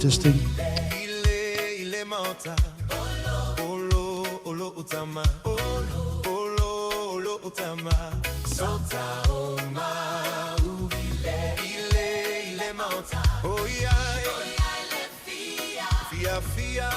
Testing. Ile mauta. Olo utama. Olo utama. Sota oma. Ile mauta. Oh yeah. Fia. Fia.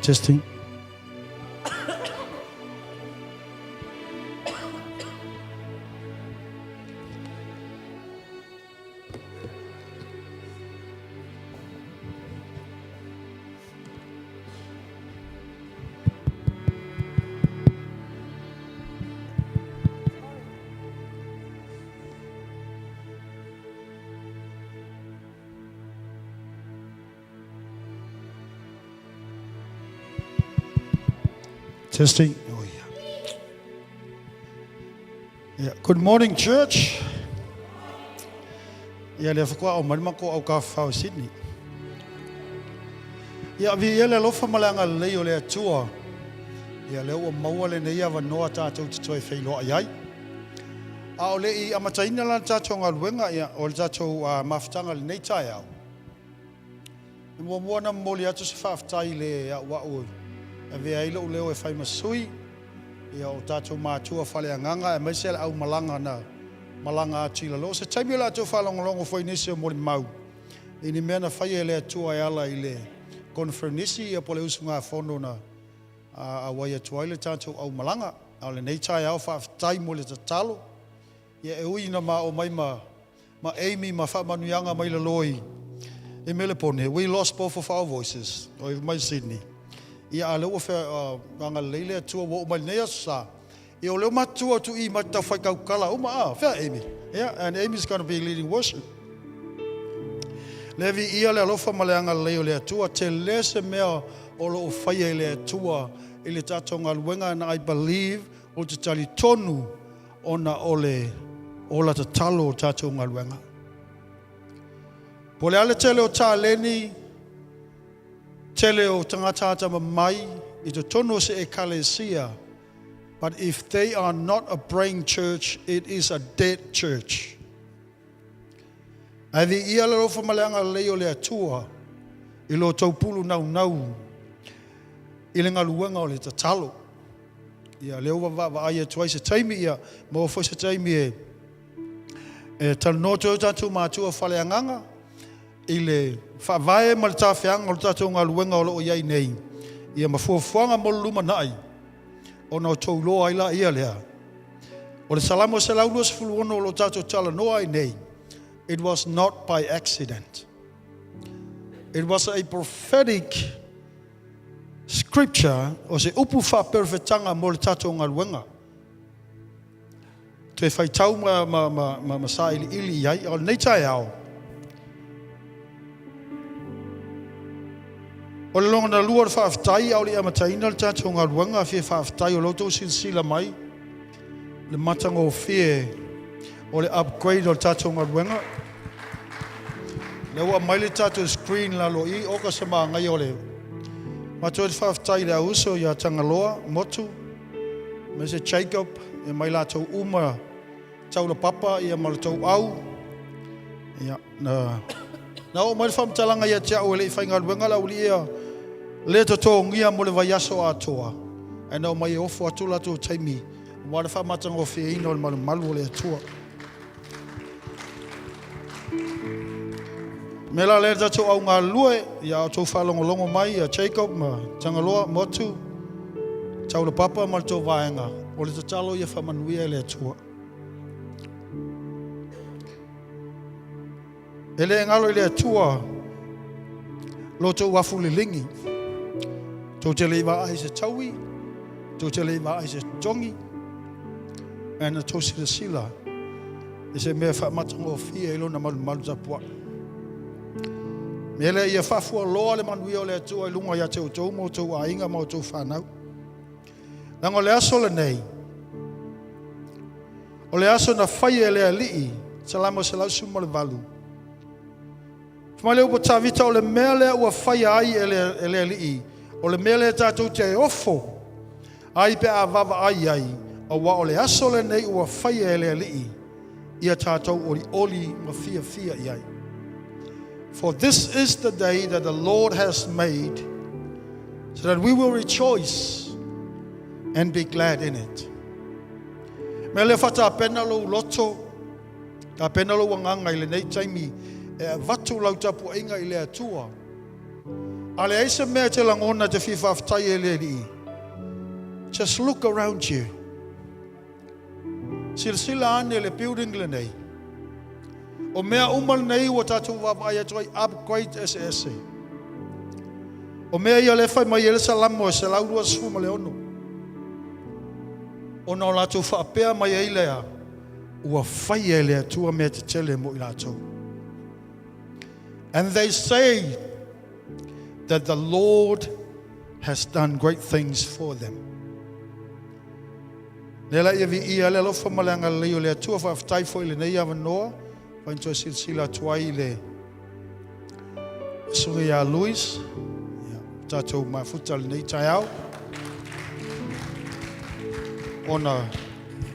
Testing. Testing. Oh yeah. Good morning, church. Yeah, le fakwa o malma ko au ka fa Sydney. Yeah, vi ele lo fa malanga le yo le tua. Yeah, le o mawale ne ya va no ta to toi fe lo ai. A o le I amataina la ta tonga luenga ya o ta to maftanga le nei tai au. Mo mona moli atu se fa tai le ya wa o. Ave ai lo leo e fai masui ia o tatou matua fale anganga e maise au malanga na malanga atila lo se taimi la to falongolongo foi nisi o moli mau ini mena fai ele atua e ala ile konfernisi ia pole usunga fondo na a waia tuaile tatou au malanga au le nei tai au fa tai mole tatalo ia e ui na ma o mai ma Amy ma fa manuanga mai le loi e mele pone we lost both of our voices o mai Sydney. Ia ale o fe anga leile tua wo mai nei sa. I o le matua tu I mata fai kau kala uma fair Amy. Yeah, and Amy's going to be leading worship. Levi ia le alofa maleanga leo le tua te lese mea o lo fai le tua ile tatonga luenga and I believe o te tali tonu ona ole ola te talo tatonga luenga. Pole ale tele o ta leni tele o tangata mai I te tono se ecclesia, but if they are not a praying church, it is a dead church. Ai vi ia le rofa maleanga leo le atua I lo taupulu nau I le ngaluenga o le tatalo. Ia leo wa aia tuai se taimi ia mo fo se taimi e talnoto tatu matua faleanganga I le whavae ma le tawhianga o le tatou ngā luenga o loo iai nei. Ia mafuafuanga mo luma nai. O nao tau loa ila ia lea. O le salamo se laulua se fuluono o lo tatou tala noa ai nei. It was not by accident. It was a prophetic scripture o se upu wha perfetanga mo le tatou ngā luenga. Te whai tau ma sa ili iai. O nei tai au. O le longa na lua le whaaftai au le amataina le tatou ngā ruanga fie whaaftai o loto silsila mai. Le matanga o fie o le upgrade o le tatou ngā ruanga. Le ua mai le tatou screen la lo I oka sa maa ngai o le. Matua le whaaftai le auso ia tangaloa, motu. Me se Jacob e mai la tau uma tau la papa ia ma le tau au. Ia na o mai whamtalanga ia tia o le I whainga ruanga la uli ia. Le to ngia mo le vaiaso atoa. e nau mai ofo atula tu taimi wa le whamatanga o whia ino le malu le atua. Me la le tatu au ngā lue ia o tau whalongolongo mai a Jacob ma Tangaloa motu tau le papa ma le tau vaenga o le tatalo ia whamanuia le atua. E le ngalo i le atua lo tau wafu le lingi tau te leiva ai se taui tau te leiva ai se tongi ana tau sila sila e se mea whamatanga o whia ilo na malu tapua. Mele ia whafua loa le manuia o le atua i lunga ia tau tau mo tau a inga mo tau whanau. Lango le aso le nei. O le aso na whai e le alii, salamo se lau sumo le valu. Fuma leo po tawita o le mea lea ua whai ai e le alii, o le mea lea tātou te ofo, ai pe a vava ai, o wa o le aso le nei ua whai e le alii, ia tātou oli ma fia iai. For this is the day that the Lord has made, so that we will rejoice and be glad in it. Me le whata pena lo loto, ta pena lo wanganga i le nei taimi, e vatu lau tapu inga i le atua. Ale eisa mea te langona te whiwhaftai e le li. Just look around you. Sila ane le building le nei. O mea umal nei wa tatu wawai atoi upgrade SSA. O mea ia le whai mai ele salamo e se laurua sfuma le ono. O nao latu whaapea mai e lea. Ua whai e lea tua mea te tele mo i latu. And they say that the Lord has done great things for them. Nela ia vi ia le lofa malanga leo le tua whaaftai fo i le nei awa noa. Painto sila tuai le sunga ya Luis tatou mafuta le nei tai au ona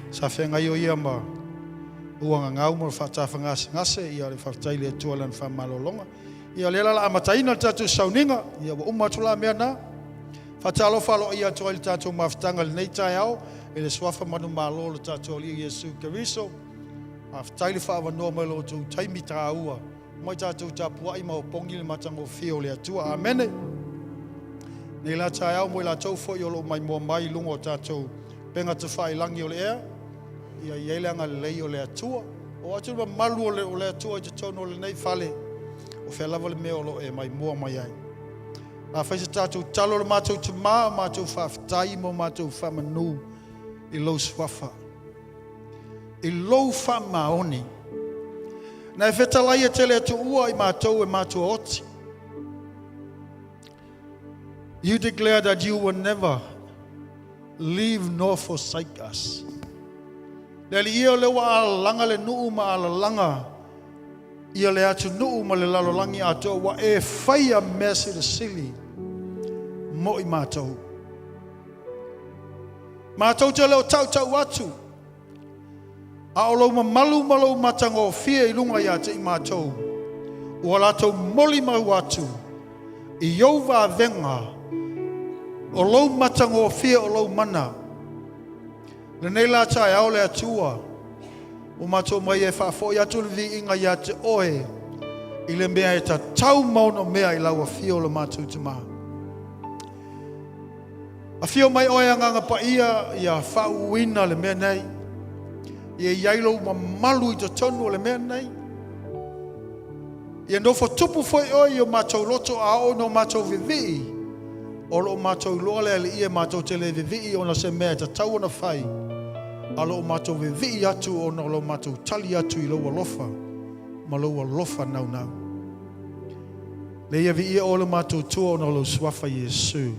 sa fenga yo ia ma uanga ngau mo fata fanga ngase ia le fatai le tualan fa malolonga ia le la amataina tatou sauninga ia wa umatula mena fatalo falo ia tuai tatou mafutanga le nei tai au ele swafa manu malo le tatou li Yesu Keriso. Aftai le whaava noa mai lo tu taimi tā ua. Mai tātou tāpua i mau pongi le matango whio le atua. Amene. Nei la tai au mo i la tau fo i olo mai mua mai lungo tātou. Penga te whai langi o le ea. Ia ieleanga le lei o le atua. O atu ma malu o le atua i te tono o le nei whale. O whea lava le mea olo e mai mua mai ai. A whaise tātou talo le mātou te maa mātou whaaftai mo mātou whamanu i lo swafa. I lou whamaoni. Nei whetalai e tele atu ua i mātou e mātou oti. You declare that you will never leave nor forsake us. Leli ia lewa ala langa le nuu ma ala langa. Ia le atu nuu ma le lalolangi ato wa e whaia mesi le sili. Mo i mātou. Mātou te leo tau atu. A o lau malu matango fia i lunga ia te i mātou. Ua latou moli mau atu. I iau wā venga. O lau matango fia o lau mana. Le nei la tai au le atua. O mātou mai e whafo i atu le vi inga ia te oe. I le mea e ta tau mauna mea i laua fia o le mātou te maha. A fia mai oe anganga pa ia whauina le mea nei. Ia iailo ma malu i te tonu o le mea nei. Ia nofo tupu foi oi o mātou loto a o no mātou vivi. O lo mātou loa le ia mātou te le vivi o na se mea te tau na whai. A lo mātou vivi atu o na lo mātou tali atu i loa lofa. Ma loa lofa nau. Le ia vi ia o le mātou tua o na lo swafa Yesu.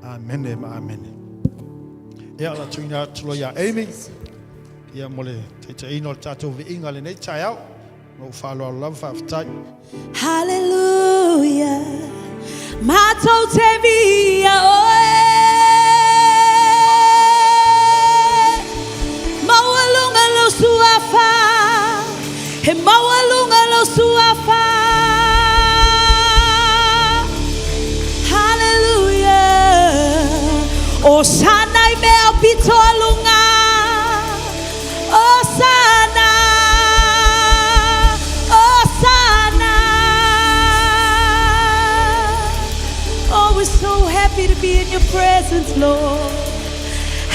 Amene ma amene. Ia la tuina tulo ia Amy. Ia mole te ino tātou vi inga le nei tai au. No whalo lau whaftai. Hallelujah. Mātou te via oe. Maualunga lo suafa. He maualunga lo suafa. Hallelujah. O Hosanna ime au pito alunga. Hosanna. Hosanna. Oh, we're so happy to be in your presence, Lord.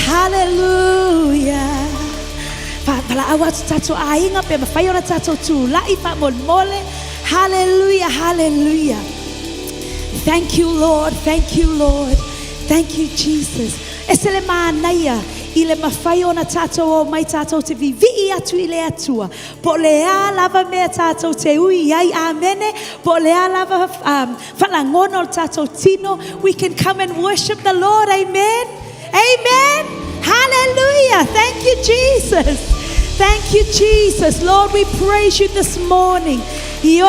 Hallelujah. Pala awat tato ainga pe mafayona tato tu la ipa mole. Hallelujah, hallelujah. Thank you, Lord. Thank you, Lord. Thank you, Jesus. Esele manaya ile mafayona tato o mai tato te vivi atu ile atua. Po lea lava me tato te ui ai amene. Po lea lava falangono tato tino. We can come and worship the Lord. Amen. Amen. Hallelujah. Thank you, Jesus. Thank you, Jesus. Lord, we praise you this morning. We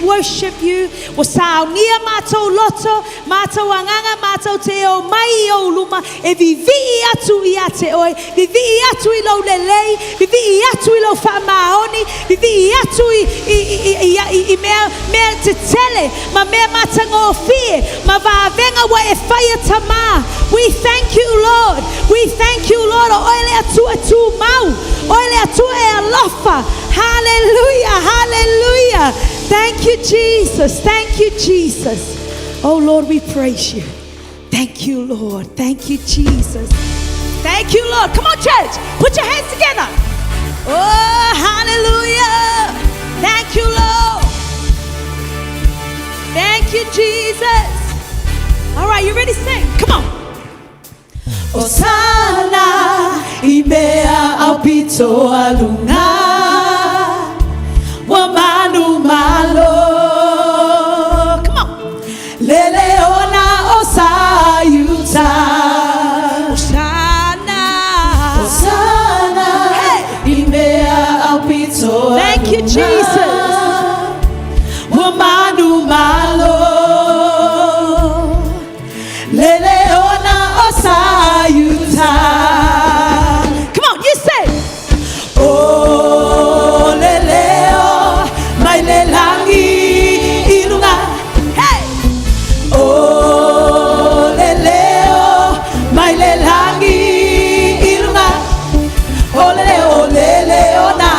worship you. Wasaunia mato loto, mato anganga mato teo mai o luma. E vivi atu iate oi, vivi atu ilo lelei, vivi atu ilo famaoni, vivi atu I mea te tele, ma mea matango fie, ma vavenga wa e fire tama. We thank you, Lord. We thank you, Lord. Oile atu mau, oile atu e alofa. Hallelujah, hallelujah. Thank you, Jesus. Thank you, Jesus. Oh, Lord, we praise you. Thank you, Lord. Thank you, Jesus. Thank you, Lord. Come on, church. Put your hands together. Oh, hallelujah. Thank you, Lord. Thank you, Jesus. All right, you ready to sing? Come on. Hosanna, imea apito alunga. Wamanu malo. Come on. Leleona osayuta. Hosanna. Hosanna. Hey. Imea apito. Thank you, Jesus. Wamanu malo. Leleona osayuta. Come on, you say. Oh, leleo, mai lelangi ilunga. Hey. Oh, leleo, mai lelangi ilunga. Oh, leleo na,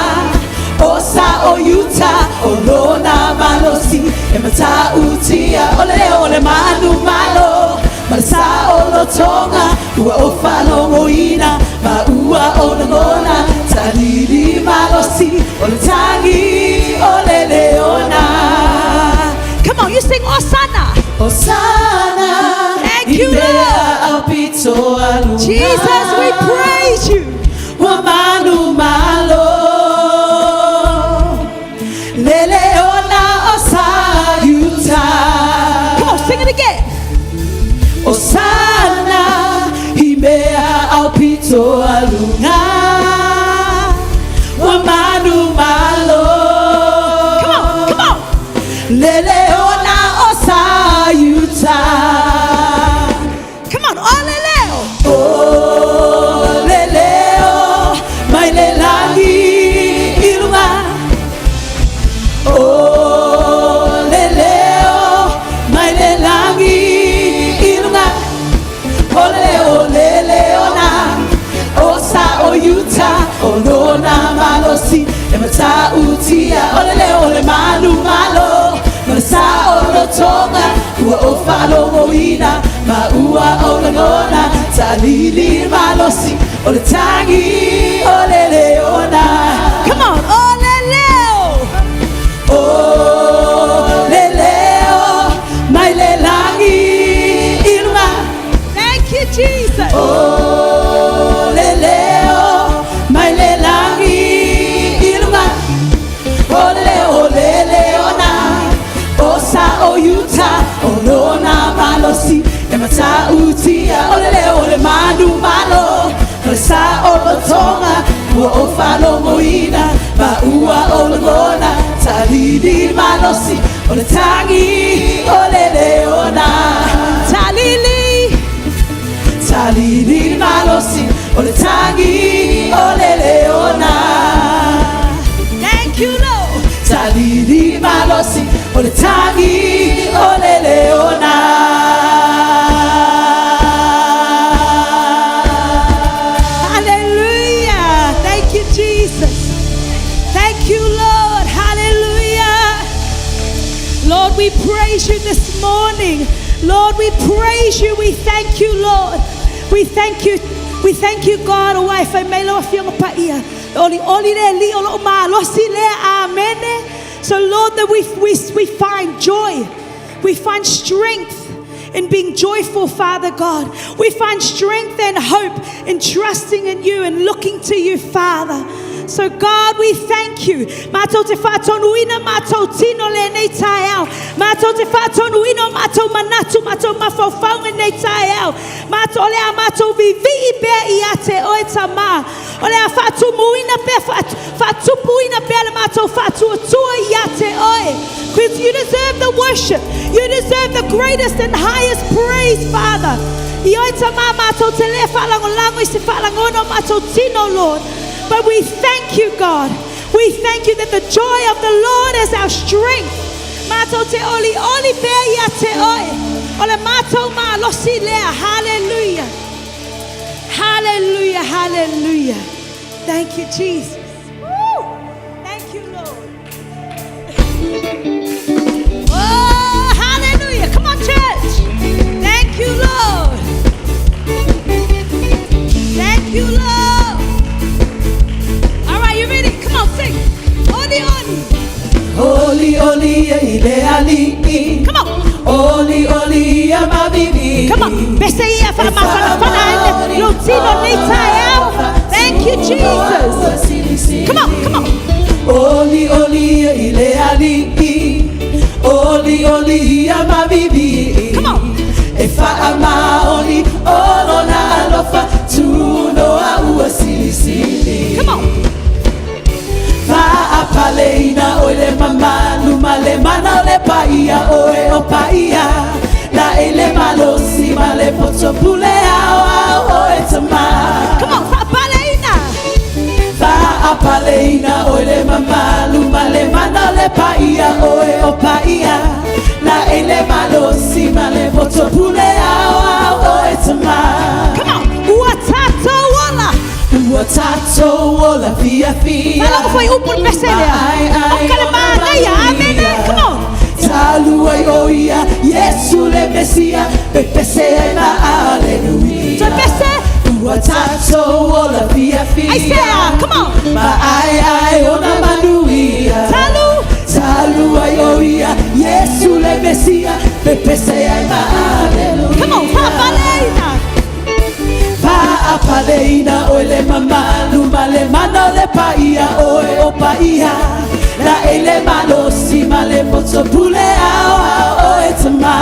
osa oyuta, olona malosi, emata utia. Oh, leleo le manu malo. Malasa olo tonga, ua ofalo moina, ma ua ona ngona, talili malosi, ole tangi, ole leona. Come on, you sing Hosanna. Hosanna. Thank you, Lord. Jesus, we praise you. Wamanu malo, leleona osayuta. Come on, sing it again. Hosanna, imea au pito alunga. Wamanu malo. Come on, come on. Leleona osayuta. Come on, oh leleo. Oh leleo, mai lelangi ilunga. Oh leleo, mai lelangi. Oleleona, osa oyuta, olona malosi, emata utia, ole manu malo, malasa olotonga, ua ofalo moina, ma ua olangona, talili malosi, ole tangi, oleleona. Come on, oleleo, oleleo, mai lelangi. Jesus. Oh, leleo, mai lelangi ilunga. Oh, leleona, osa oyuta, olona malosi, emata utia. Oh, le manu malo, malasa olotonga, ua ofalo moina, ma ua olangona, talili malosi, ole tangi, ole leona, talili. Talili malosi, ole tangi, ole leona. Thank you, Lord. Talili malosi, ole tangi, ole leona. praise you this morning. Lord, we praise you. We thank you, Lord. We thank you. We thank you, God. O wai fai mai loa fianga pa ia. Oli le li o lo ma losi le amen. So Lord, that we find joy. We find strength in being joyful, Father God. We find strength and hope in trusting in you and looking to you, Father. So God, we thank you. Mātou te whātonuina, mātou tino le nei tae au. Mātou te whātonuina, mātou manatu, mātou mawhauwhaunga nei tae au. Mātou ole a mātou vivi I bea I a te oe ta mā. Ole a whātumuina bea, whātupuina bea le mātou whātuatua I a te oe. Because you deserve the worship. You deserve the greatest and highest praise, Father. I oe ta mā mātou te le whalangolango I se whalangono mātou tino, Lord. But we thank you, God. We thank you that the joy of the Lord is our strength. Mato te oli oli pe ia te oe. Ole mato ma losi lea. Hallelujah. Hallelujah. Hallelujah. Thank you, Jesus. Woo! Thank you, Lord. Oh, hallelujah. Come on, church. Thank you, Lord. Thank you, Lord. Sing. Oli, oli. Oli, oli, ile ali. Come on. Oli, oli, amabibi. Come on. Besaya fa mafana lutino nitaya. Thank you, Jesus. Come on, come on. Oli, oli, ile ali. Oli, oli, amabibi. Come on. Efa ama oli, olona lofa tuno au sili. Come on. Apaleina ole mama lumale mana ole paia oe o paia la ele malosi male poto pule ao oe tama. Come on, fa apaleina ole mama lumale mana ole paia oe o paia la ele malosi male poto pule ao oe tama. Come on, watato wala. Watato wala fia fia. Fala foi upun beselea. Okale manaya, amen. Come on. Talu ai oia, Yesu le Mesia, pepese na hallelujah. So bese. Watato wala fia fia. I say, come on. Ma ai ona manuia. Talu ai oia, Yesu le Mesia, pepese na hallelujah. Come on, Papa Apaleina ole mama lumale mana le paia oe o paia la ele malosi male poto pule ao oe tama.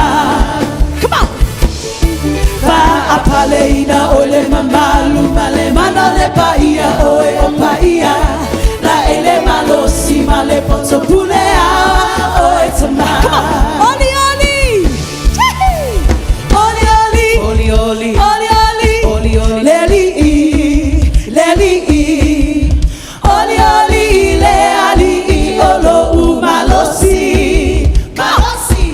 Come on. Apaleina ole mama lumale mana le paia oe o paia la ele malosi male poto pule ao oe tama. Come on. Oli oli. Oli oli. Oli oli. Leli, oli, le ali, olo umalosi, malosi.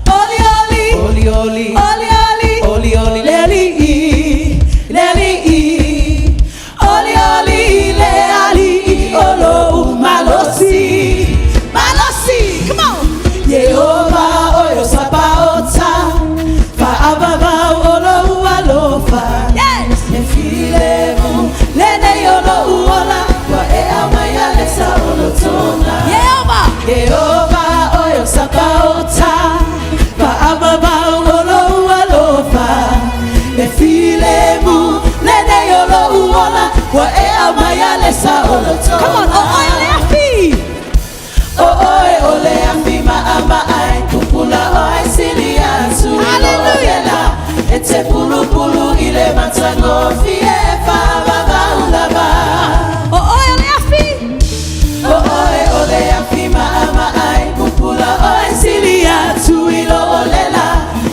Oli, leli, oli, le ali, olo umalosi, malosi. Come on. Jehovah, oyo sabaota, fa ababa olo ualofa. Yes. Nefilemu, lene yolo uola, wa amaya lesa olo tona. Jehovah, oyo sabaota, fa ababa olo ualofa. Nefilemu, lene yolo uola, wa amaya lesa olo tona. Come on, oh ole afi. Oh ole afi ma ama ai kupula oi silia su. Hallelujah. Ete pulu pulu ile matango fie fa baba ulaba. Oh ole afi. Oh ole afi ma ama ai kupula oi silia su ilo olela.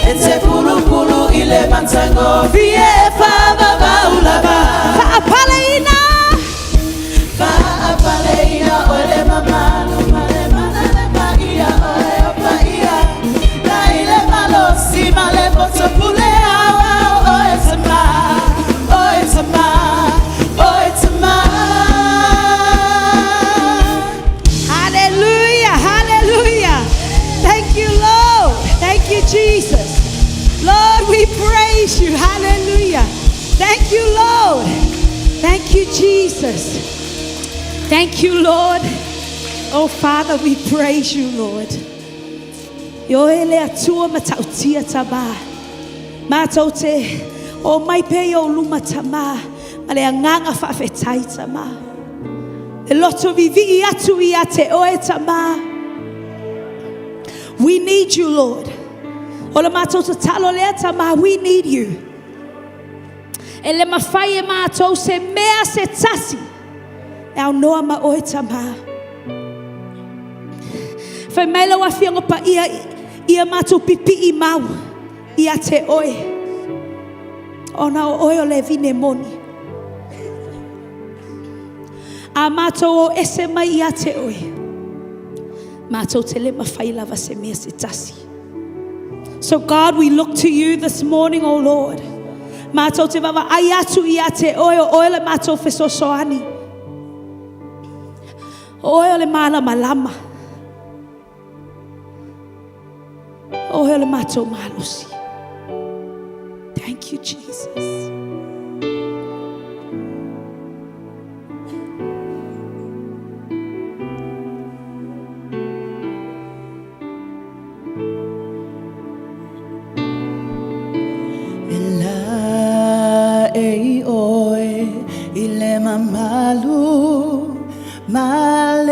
Ete pulu pulu ile matango fie fa baba ulaba. Fa apaleina. Ole mama lumale mana le paia ole paia. La ile malosi male poto pule ao oe sama. praise you. Hallelujah. Thank you, Lord. Thank you, Jesus. Thank you, Lord. Oh, Father, we praise you, Lord. Yo ele atua matautia tama. Mataute. O mai pe o luma tama. Male anganga whawhetai tama. E loto vivi atu I ate oe tama. We need you, Lord. Ola matauta talo lea tama. We need you. Ele mawhai e mātou se mea se tasi. E au noa ma oe tama. Whai maila wa whiango pa ia mātou pipi I mau. Ia te oe. Ona o oe o le vine moni. A mātou o ese mai ia te oe. Mātou te le mawhai lava se mea se tasi. So God, we look to you this morning, oh Lord. Mātou te wawa ai atu ia te oe o oe le mātou whesosoani. Oe o le malama lama. Oe o le mātou malosi. Thank you, Jesus. Malu malevinga.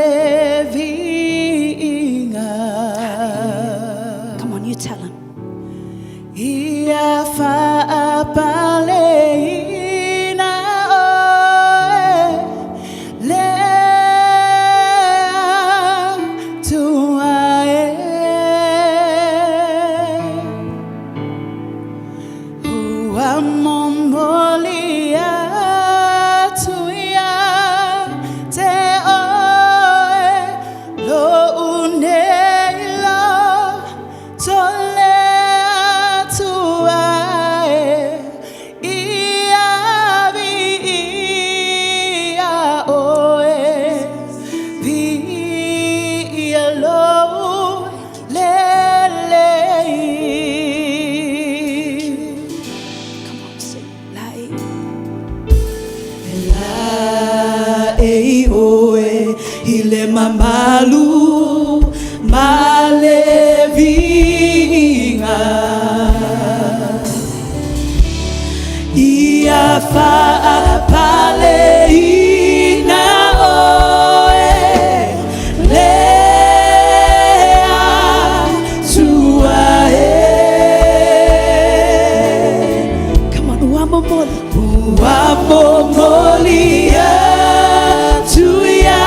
Come on, you tell him. Ia fa apaleina lea tuae. Ua mombolia Mamalu malevinga ia fa paleina oe lea tuae. Come on, uamomolia tuia.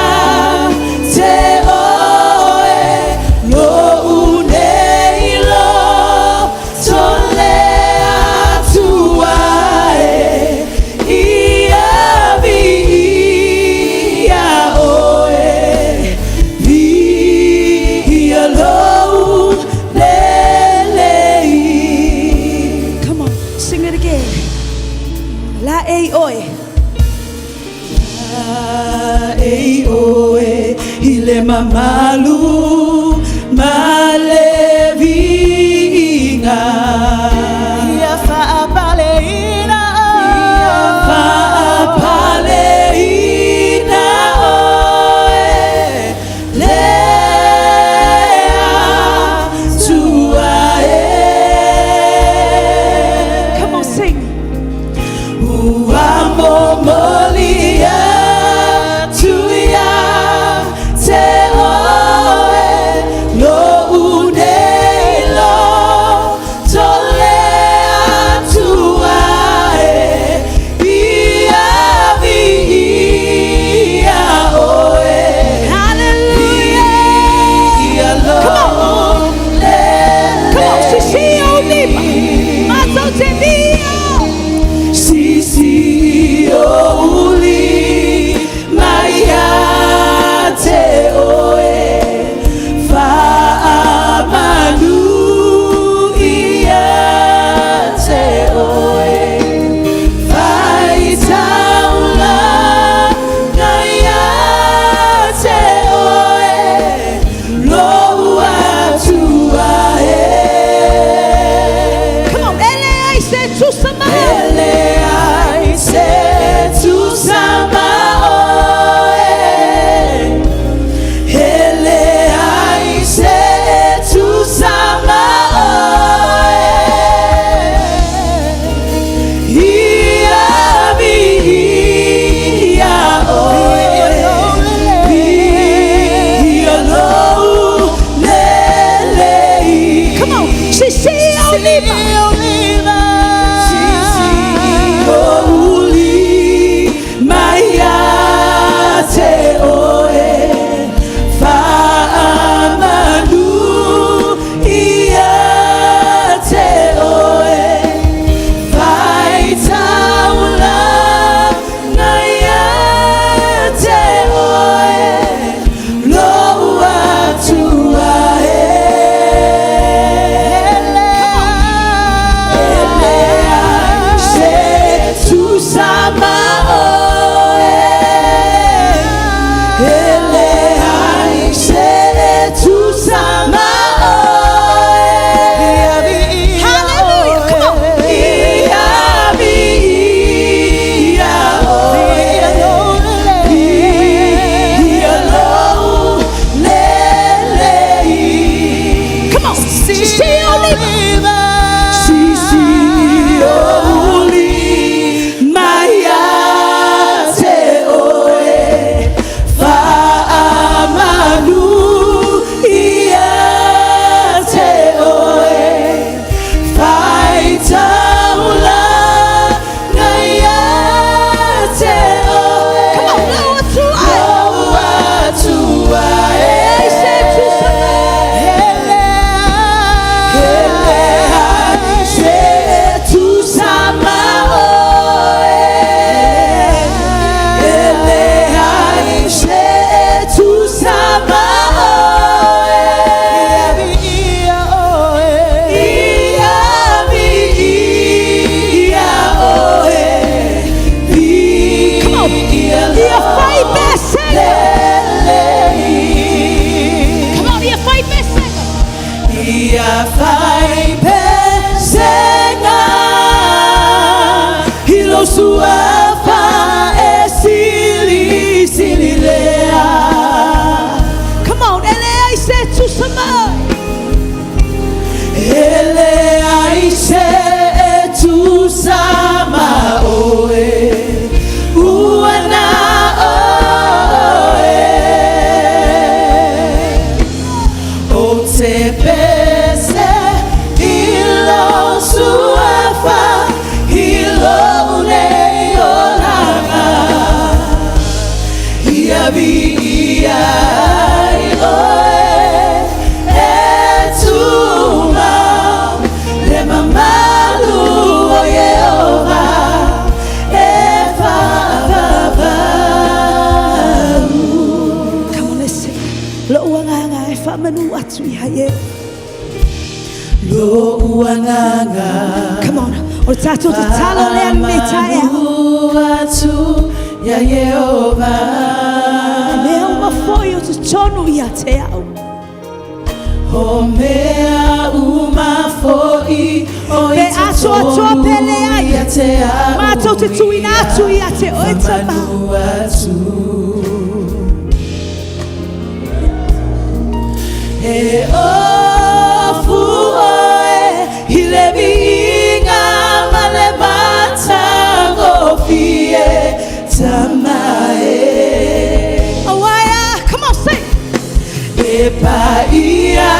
Come on, o tato te talo le anetaya. Ya Yehova, Mea uma foi o te tonu ia te au. o mea uma foi o Pe ato ato pele ai. ia te au. Mato te tuina atu ia te oitama. E ofu oe hilevinga male matango fie tamae. Oh, come on, sing. Epaia,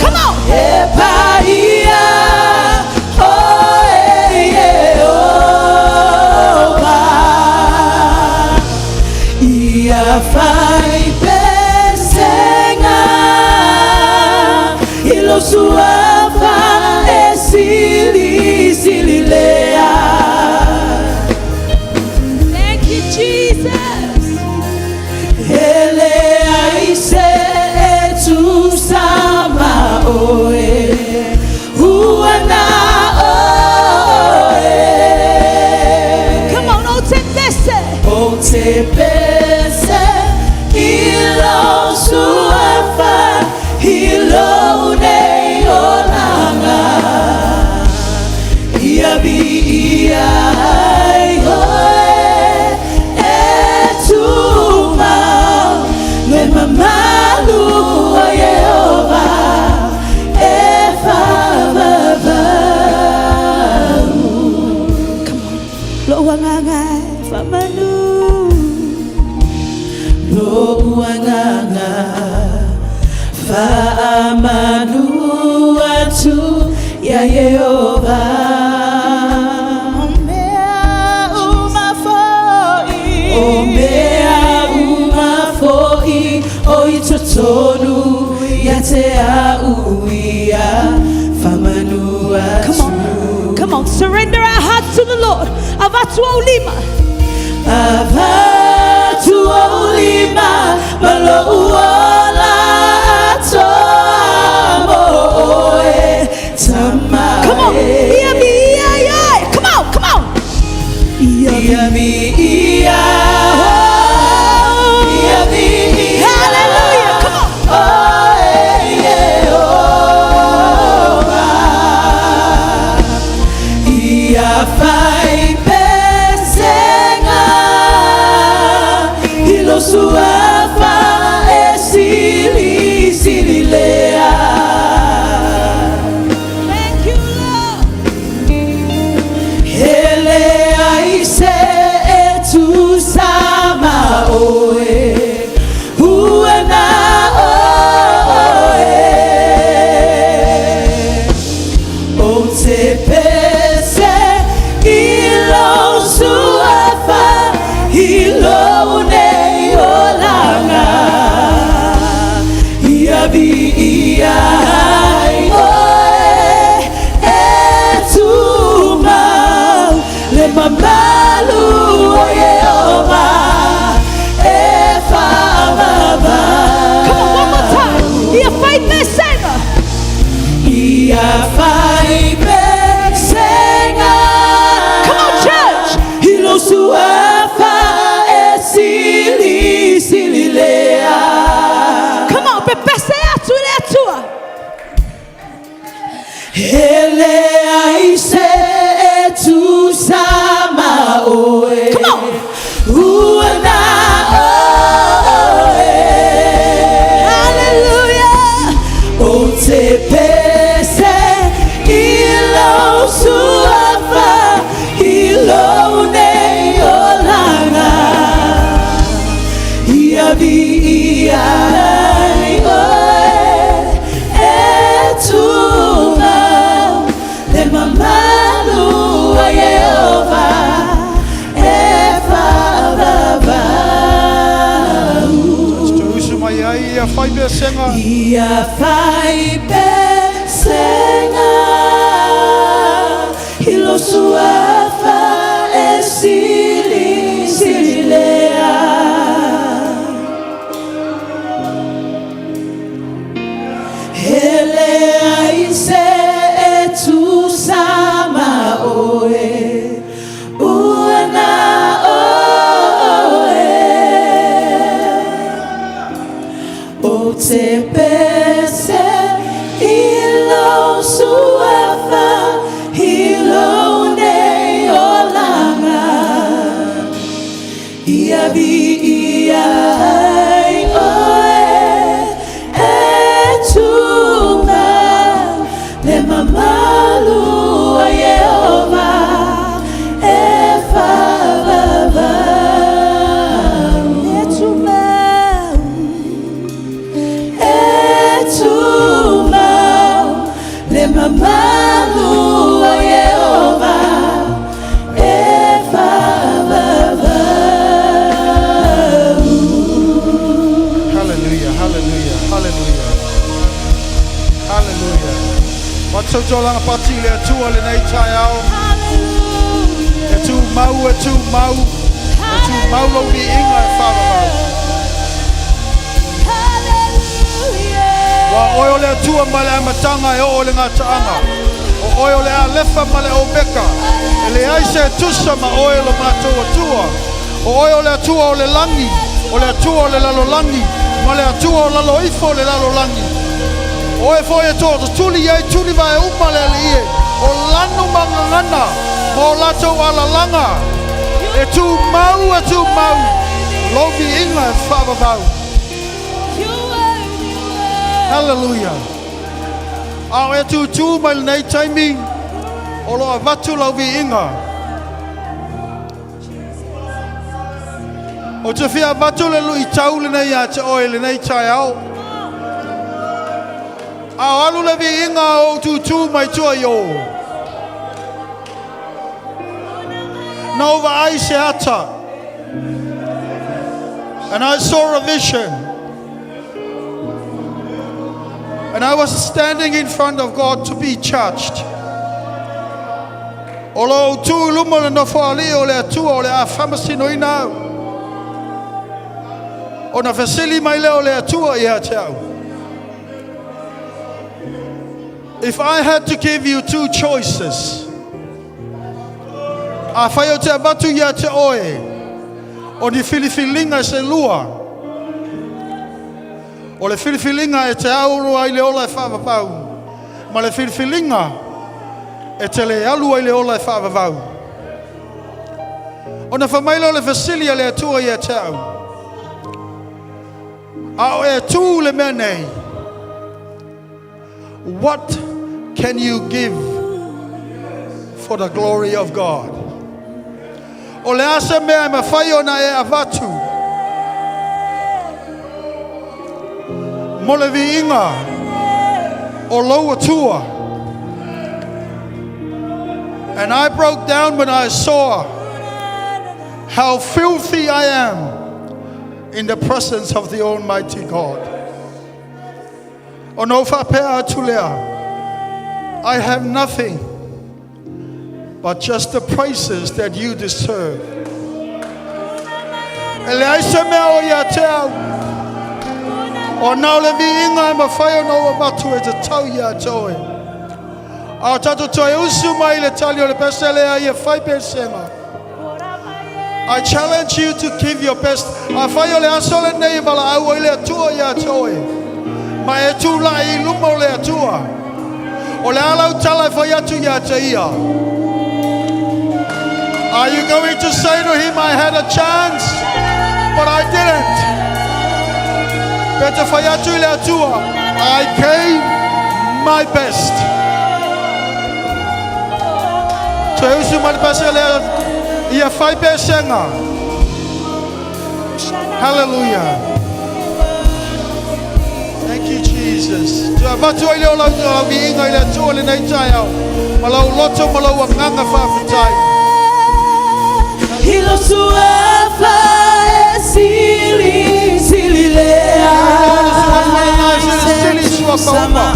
Come on. Epaia, oe Yehova, ia fai pesenga, ilo suava e sililea. Thank you, Jesus. Ele aise tu sama oe, uana oe. Come on, o te pese. O te pese, ilo suafa, ilo nei olanga, ia bi ia oe, e tu mau, me mamalu o Yehova, e favavau. Come on. Lo wanganga famanu. Lo uanganga faamanu atu ya Yehova. Omea uma foi o itotonu ya te auia famanu atu. Come on, surrender our hearts to the Lord. Avatu olima. Avatu olima malo uola atomoe tamae. Come on. Ia mi ia ia. Come on, come on. Ia mi ia. Ia mi ia. Hallelujah. Come on. Oe Yehova. Ia fai pesenga, ilo suafa e si oe. Come on. Uana oe. Hallelujah. O te pese ilo suafa ilo nei olanga. Ia vi ia oe etuma le mamalu a Jehovah e whavavau. Jerusalem ia whai mea senga. Ia whai pesenga Hilo suafa e sili lea Helea i se e tu sama oe Uana oe O te pese ilo suafa ilo nei olanga Ia vi ia ai oe etuma le mamalu a Jehovah e whavavau etuma le mamalu a Jehovah e whavavau. Hallelujah, hallelujah, hallelujah. Hallelujah. Watau tolanga pati le atua le nei tai ao. E tu mau, e tu mau. E tu mau lo ni inga e whāwawau. Wa oe o le atua ma le amatanga e o le ngā taanga. O oe o le alefa ma le o beka. E le aise e tusa ma oe lo mātou atua. O oe o le atua o le langi. O le atua o le lalo langi. Ma le atua o lalo ifo o le lalo langi. O e foi e tō, tuli ei tuli vai uma le ie. O lanu mangangana, mo lato ala langa. E tu mau, logi inga e whavavau. Hallelujah. Ao e tu mai nei taimi, o loa vatu logi inga. O te whia vatu le lui tau le nei a te oe le nei tai au. Ao alu le vi inga o tu mai tua yo. Nova ai se ata. And I saw a vision. And I was standing in front of God to be judged. Olo tu luma le no foali o le atua o le a famasino ina. O na fesili mai le o le atua i a te au. If I had to give you two choices, a whai o te abatu ia te oe, o ni whiliwhilinga se lua, o le whiliwhilinga e te aurua i le ola e whawawau, ma le whiliwhilinga e te le alua i le ola e whawawau. O na whamaila o le whasilia le atua i a te au. A o e tū le mea nei. What can you give for the glory of God? O le asa mea ma whai ona e avatu. Mo le vi inga o loa tua. And I broke down when I saw how filthy I am in the presence of the Almighty God. O no whapea tulea. I have nothing but just the praises that you deserve. Ele aise mea o ia te au. O nau le vi inga e mawhai o nau abatu e te tau ia te oe. A tato toi usu mai le tali o le pesele a ia whai pesenga. I challenge you to give your best. A whai o le asole nei wala au o le atua ia te oe. Ma e tu la I luma o le atua. O le alau tala e whai atu ia te ia. Are you going to say to him, I had a chance, but I didn't? Better for you to I gave my best. So you might pass you 5%. Hallelujah. Thank you, Jesus. Hilo suafa esili sililea sama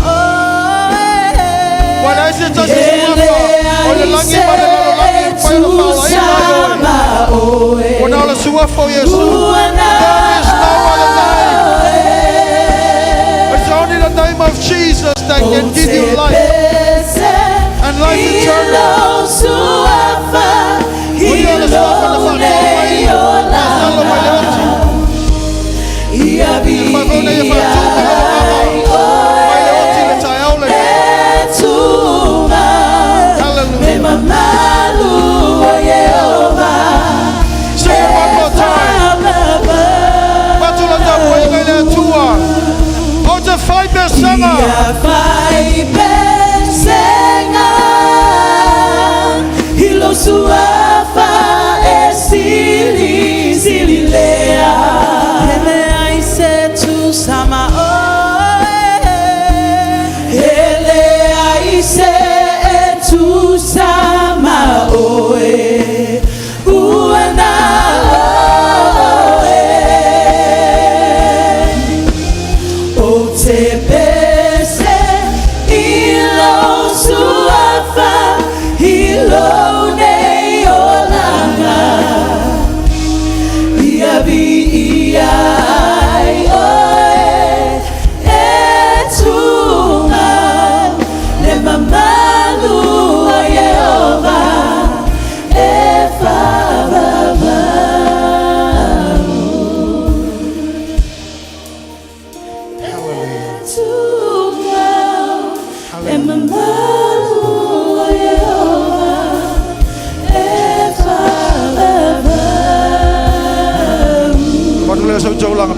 It's only the name of Jesus that can give you life and life eternal. Suafa esili sililea ele aise tu sama ele aise tu sama uana o te pese ilo suafa ilo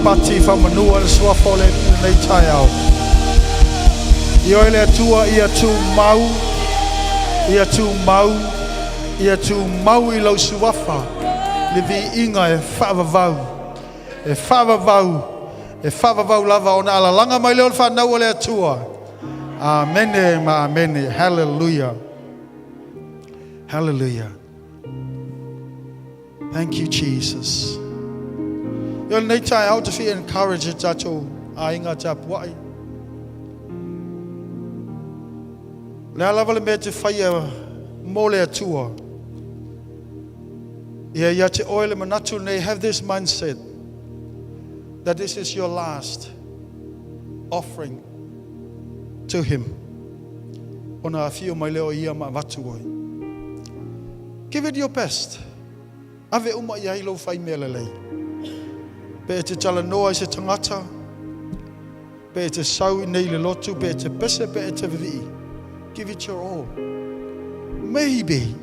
Pati fa manua le sua fole nei taiao. Io ele tua ia tu mau I lau suafa le vi inga e whavavau lava ona ala langa mai leo fa nau ele tua. Amen ma amen. Hallelujah. Hallelujah. Thank you, Jesus. You'll need to how to feel encouraged that you are in a job. Why? Now, level me to fire mole tour. Yeah, yet oil and natural they have this mindset that this is your last offering to Him. On a few my leo yama vatuoi. Give it your best. Ave uma yailo fai melele. Pe te tala noa I se tangata, pe te sau nei le lotu, pe te pese, pe te vivi. Give it your all. Maybe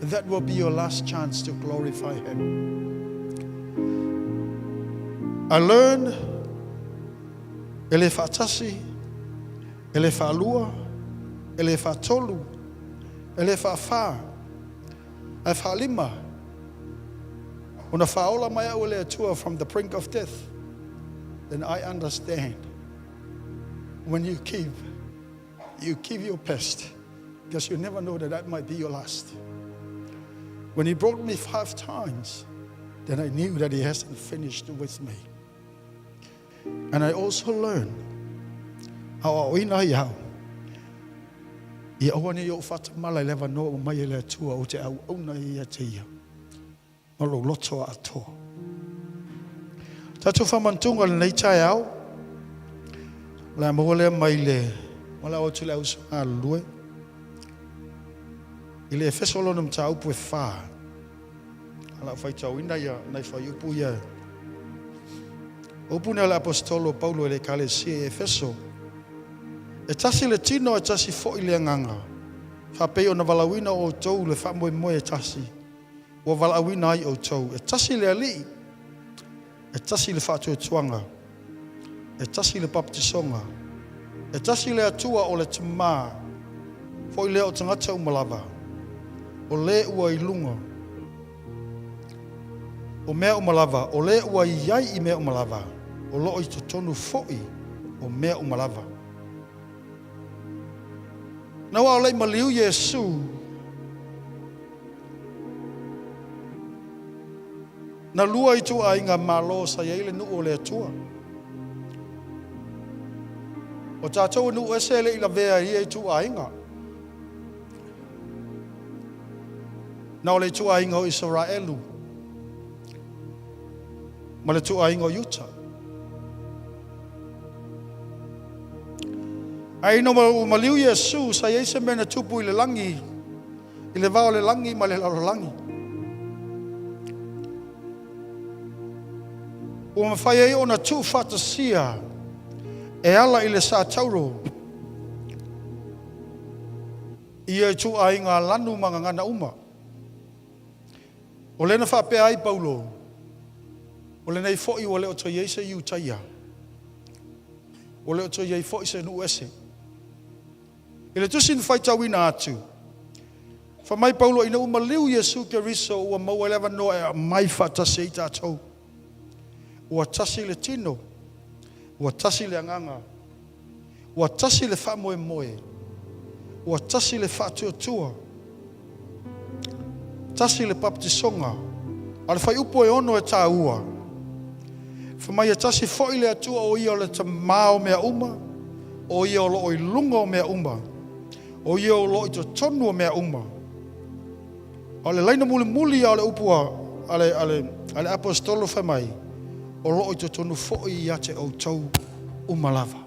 that will be your last chance to glorify Him. I learned ele fatasi, ele falua, ele fatolu, ele fafa, e falima. When faola maya ule tour from the brink of death, then I understand. When you give your best, because you never know that might be your last. When He brought me 5 times, then I knew that He hasn't finished with me. And I also learned how oina yao. I oane yo fatamala leva no mai le tua o te au ona ia te ia. Malo loto ato. Tatu famantunga le nei tai au. La mole mai le mala o tule aus a lue. Ile fesolo no mta upu fa. Ala fai tau ina ia nei fai upu ia. Upu na apostolo Paulo le kale si Efeso. E tasi le tino e tasi fo ile nganga. Fa pe ona valawina o tou le fa moe moe tasi. ua valaauina ai outou e tasi le alii e tasi le faatuatuaga e tasi le baptisonga e tasi le atua o le tamā foʻi lea o tagata uma lava o lē ua iluga o mea uma lava o lē ua iai I mea uma lava o loo I totonu foʻi o mea uma lava na ua o lei maliu Iesu na lua I tuaiga malo sa iai le nuu o le atua o tatou nuu ese leʻi lavea ia I tuaiga na o le tuaiga o Israelu ma le tuaiga o Utah ai no maliu Iesu sa iai se mena tupu I le langi I le vao le langi ma le lalolangi ua mawhai ai ona tu whatasia e ala I le sa tauro ia tu ai ngā lanu mga ngana uma o lena whapea ai Paulo o le nei fo'i o le o to iei se iu taia o le o to iei fo'i se nu ese I le tusin whai tauina atu whamai Paulo ina uma liu Iesu Keriso ua maua lewa noa e mai whatase I tātou ua tasi le tino ua tasi le anganga ua tasi le whamoe moe ua tasi le whatuatua tasi le baptisonga ale whai upo e ono e tā ua whamai e tasi fo'i le atua o ia o le tamao mea uma o ia o lo I lunga o mea uma o ia o lo I to tonu o mea uma o le laina muli muli o le upua ale apostolo whamai o lo I to tonu fo'i ia te o tau umalava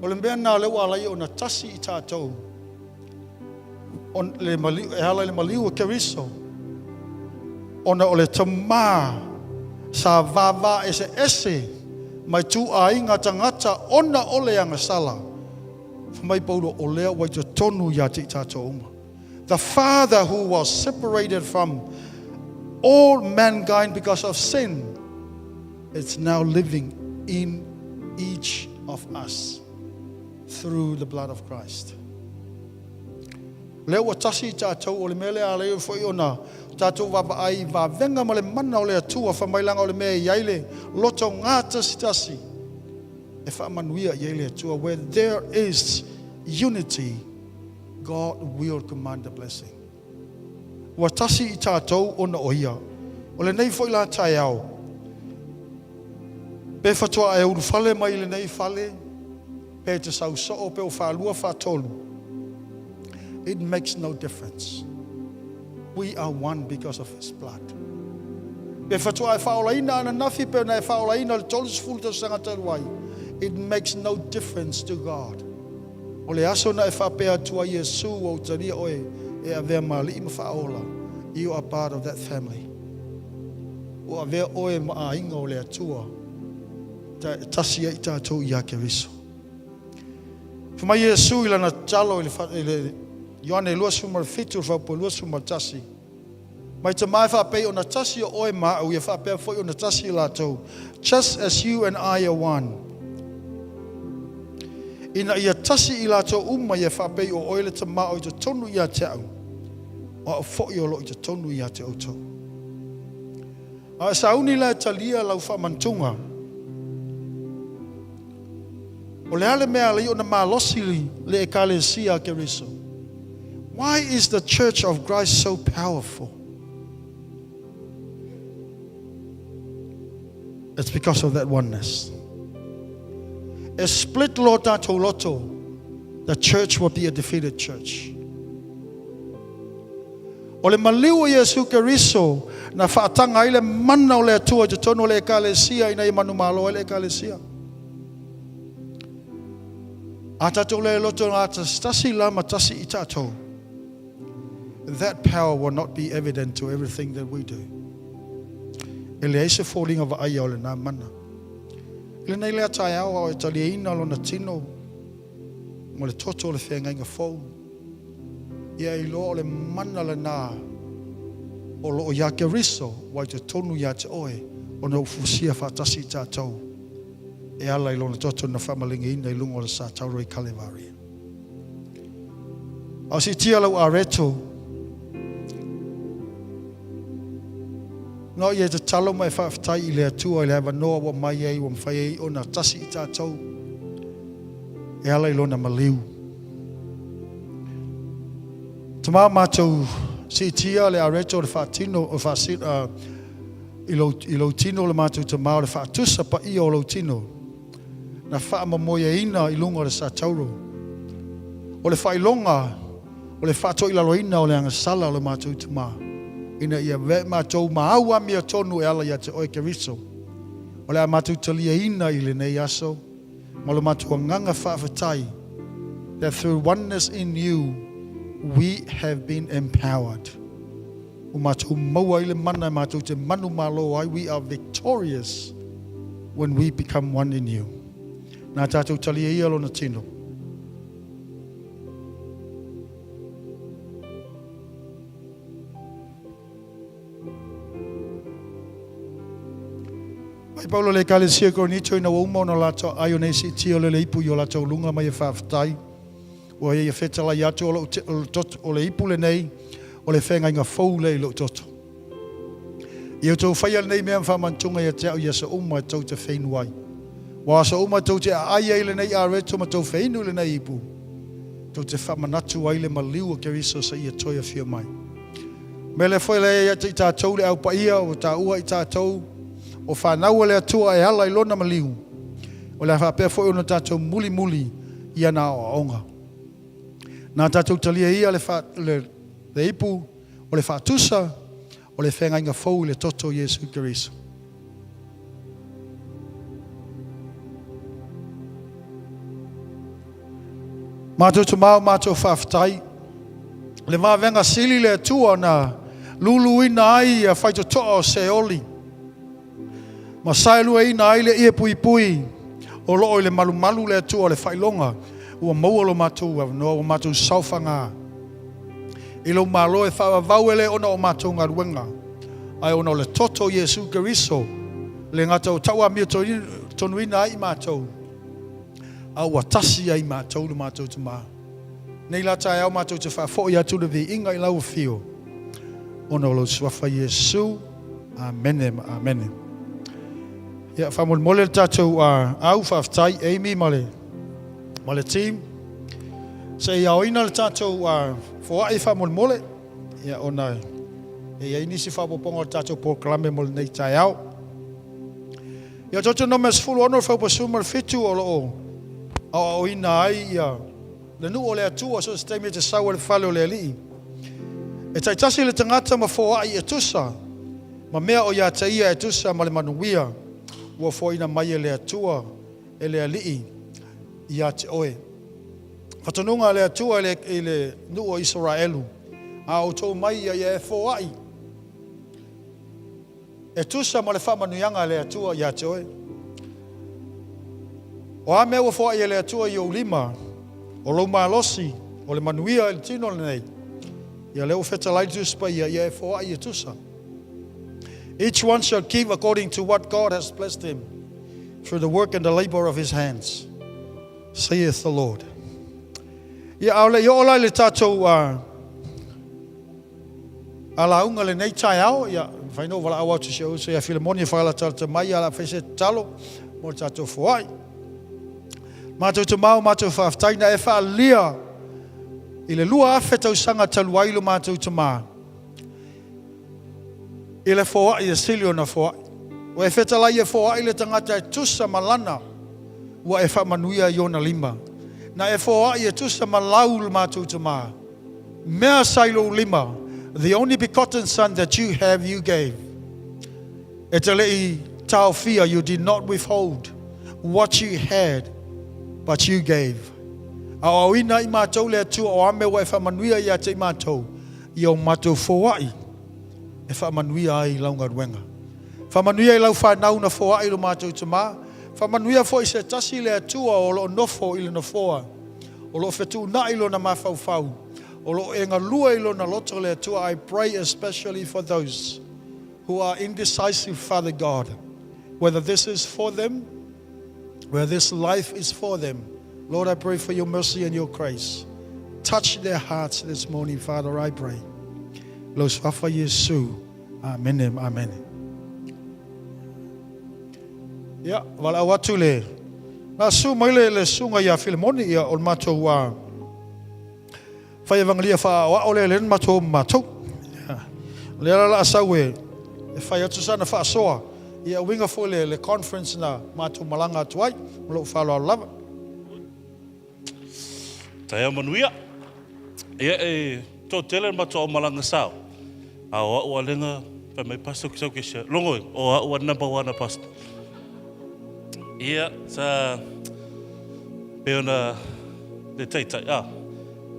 o le mbea nā lewa alai o na tasi I tātou o le maliu, e hala le maliu o Keriso ona o le tamā sa vava ese mai tu a inga tangata ona o le anga sala mai Paulo o lea wai te tonu ia te tātou uma the Father who was separated from all mankind because of sin is now living in each of us through the blood of Christ. Leo wa tasi tātou o le mele a leo foi ona tātou wapa ai wa venga ma le mana o le atua whamailanga o le mea iaile loto ngā tasi e whamanuia iaile atua where there is unity God will command a blessing. Wa tasi I tātou ona o ia o le nei foi la tai au pe fatua e uru fale mai le nei fale pe te sau so pe o whalua whatolu. It makes no difference. We are one because of His blood. Pe fatua e whaolaina ana nafi pe na e whaolaina le tolis fulta sanga taruai. It makes no difference to God. O le aso na e whapea tua Iesu o taria oe e avea mali ima whaola. You are part of that family. O avea oe maa inga o le atua. Tasia I tātou ia Keriso. Fuma Iesu ila na talo ile Ioane lua sumar fitu whaupo lua sumar tasi. Mai te mai whapei o na tasi o oe maa au ia whapea foi o na tasi I lātou. Just as you and I are one. Ina ia tasi I lātou uma ia whapei o oe le te mao I te tonu ia te au. O au foi o lo I te tonu ia te autou. A sauni la talia lau whamantunga. O le ale mea li o na malosili le ekalesia Keriso. Why is the Church of Christ so powerful? It's because of that oneness. A split lota to loto, the church will be a defeated church. O le maliu Iesu Keriso na whaatanga ile mana o le atua te tono le ekalesia ina I manu malo le ekalesia. A tatou le loto ngā tasi lama tasi I tatou. That power will not be evident to everything that we do. Ele eise fōringa wa ai au le nā mana. Ele nei lea tai au au e tali ina lo na tino. Mo le toto le whenga inga fōu. ia I lo le mana le nā o lo o ia ke riso wai te tonu ia te oe o na ufusia whatasi tātou e ala I lona toto na whamalingi ina I lungo le sa tauro I Kalevari. Au si tia lau a reto no ia te talo mai whawhatai I le atua I le hawa noa wa mai ei wa mwhai ei o na tasi I tātou e ala I lona maliu. Tama mātou si tia le a reto le whaatino o whaasita I lo tino le mātou tama o le whaatusa pa I o lo tino na whaamamoia ina I lunga le sa tauro o le whailonga o le whaato I laloina o le angasala o le mātou tama ina ia ve mātou maaua mia tonu e ala ia te oe ke riso o le a mātou talia ina I le nei aso ma le mātou nganga whaafetai that through oneness in you we have been empowered. O mātou maua I le mana mātou te manu malo ai, we are victorious when we become one in you. Nā tātou talia ia lona tino. Mai Paulo le kalesia koronito ina wauma ona lato ai o nei si tia le ipu I o lato lunga mai e whawhatai. O e whetala I atu o le ipu le nei o le whenga inga fau le lo toto. I o tau whaia nei mea whamantunga I a te au I a sa uma e tau te whenuai. Wa sa uma tau te ai ai le nei a reto ma tau wheinu le nei ipu. Tau te whamanatu ai le maliu o keriso sa I a toia whia mai. Me le whai le ia te I tātou le au paia o tā ua I tātou o whanau le atua e ala I lona maliu. O le whapea whai ona tātou muli muli I ana o aonga. Nā tātou talia ia le ipu o le whaatusa o le whenga inga fau le toto Jesu Keriso. Mātou tu mau mātou whawhatai le mawenga sili le atua na lulu ina ai a whaito toa o se oli. Ma sailu ina ai le ia pui pui o loo I le malu malu le atua o le whailonga ua maua lo mātou noa o mātou saufanga. I lo malo e whawavau ele ona o mātou ngā ruenga. Ai ona o le toto Jesu Keriso le ngata o taua mia tonu ina ai mātou. Au atasi ai mātou le mātou te maa. Nei la tai au mātou te whawhoi atu le vi inga I lau whio. Ona o lo swafa Jesu. Amene, amene. Ia whamol mole tātou au whawhtai Amy male team. Se ia oina le tātou whaai whamol mole. Ia ona e ia inisi whapoponga le tātou proklame mole nei tai au. Ia toto nomes fulu ono whapasuma le fitu o loo. A oina ai ia le nu o le atua so se teimi te saua le whale o le alii. E taitasi le tangata ma whaai e tusa. Ma mea o ia taia e tusa ma le manuia. Ua whaina mai e le atua e le alii. Ia te oe. Whatanunga le atua e le nu o Israelu. A o tau mai ia e whaai. E tusa ma le whamanuianga le atua ia te oe. O a mea ua whaai e le atua I o lima. O lo malosi. O le manuia e le tino le nei. Ia leo whetalai tuspa ia e whaai e tusa. Each one shall give according to what God has blessed him through the work and the labor of his hands, saith the Lord. Ia aole I olai le tātou alaunga le nei tai au, ia whaino wala awa tu se uso, ia Philemoni whaala tata mai ala whaise talo, mo le tātou whaai. Mātou te mau, mātou whaaftaina e whaalia, I le lua awhe tau sanga taluailu mātou te maa. I le whaai e sili o na whaai. O e whetalai e whaai le tangata e tusa malana, ua e whamanuia I ona lima. Na e whaai e tusa malau le mātou te maa. Mea sailo lima, the only begotten son that you have, you gave. E te lei tau fia, you did not withhold what you had, but you gave. A o ina I mātou le atua o ame wa e whamanuia I a te mātou, I o mātou whaai. E whamanuia ai launga ruenga. Whamanuia I lau whanau na whaai lo mātou te mā. Whamanuia fo I se tasi le atua o lo nofo I le nofoa. O lo whetu na ilo na mawhau whau. Olo enga lua ilo na loto le atua. I pray especially for those who are indecisive, Father God, whether this is for them, whether this life is for them. Lord, I pray for your mercy and your grace. Touch their hearts this morning, Father, I pray. Los Fafa Yesu. Amen. Amen. Ya, wala watu le. Na su maile le sunga ya Filemoni ya olmato wa. Fa evangelia fa wa ole len mato mato. Le la asawe. E fa ya tsana fa soa. Ya winga fo le conference na mato malanga tuai. Lo fa lo lava. Taya manuia. Ia e to tele mato malanga sao. A wa lenga pa mai pastor ki ke sha. Longo o wa number 1 pastor. Ia sa peona le tai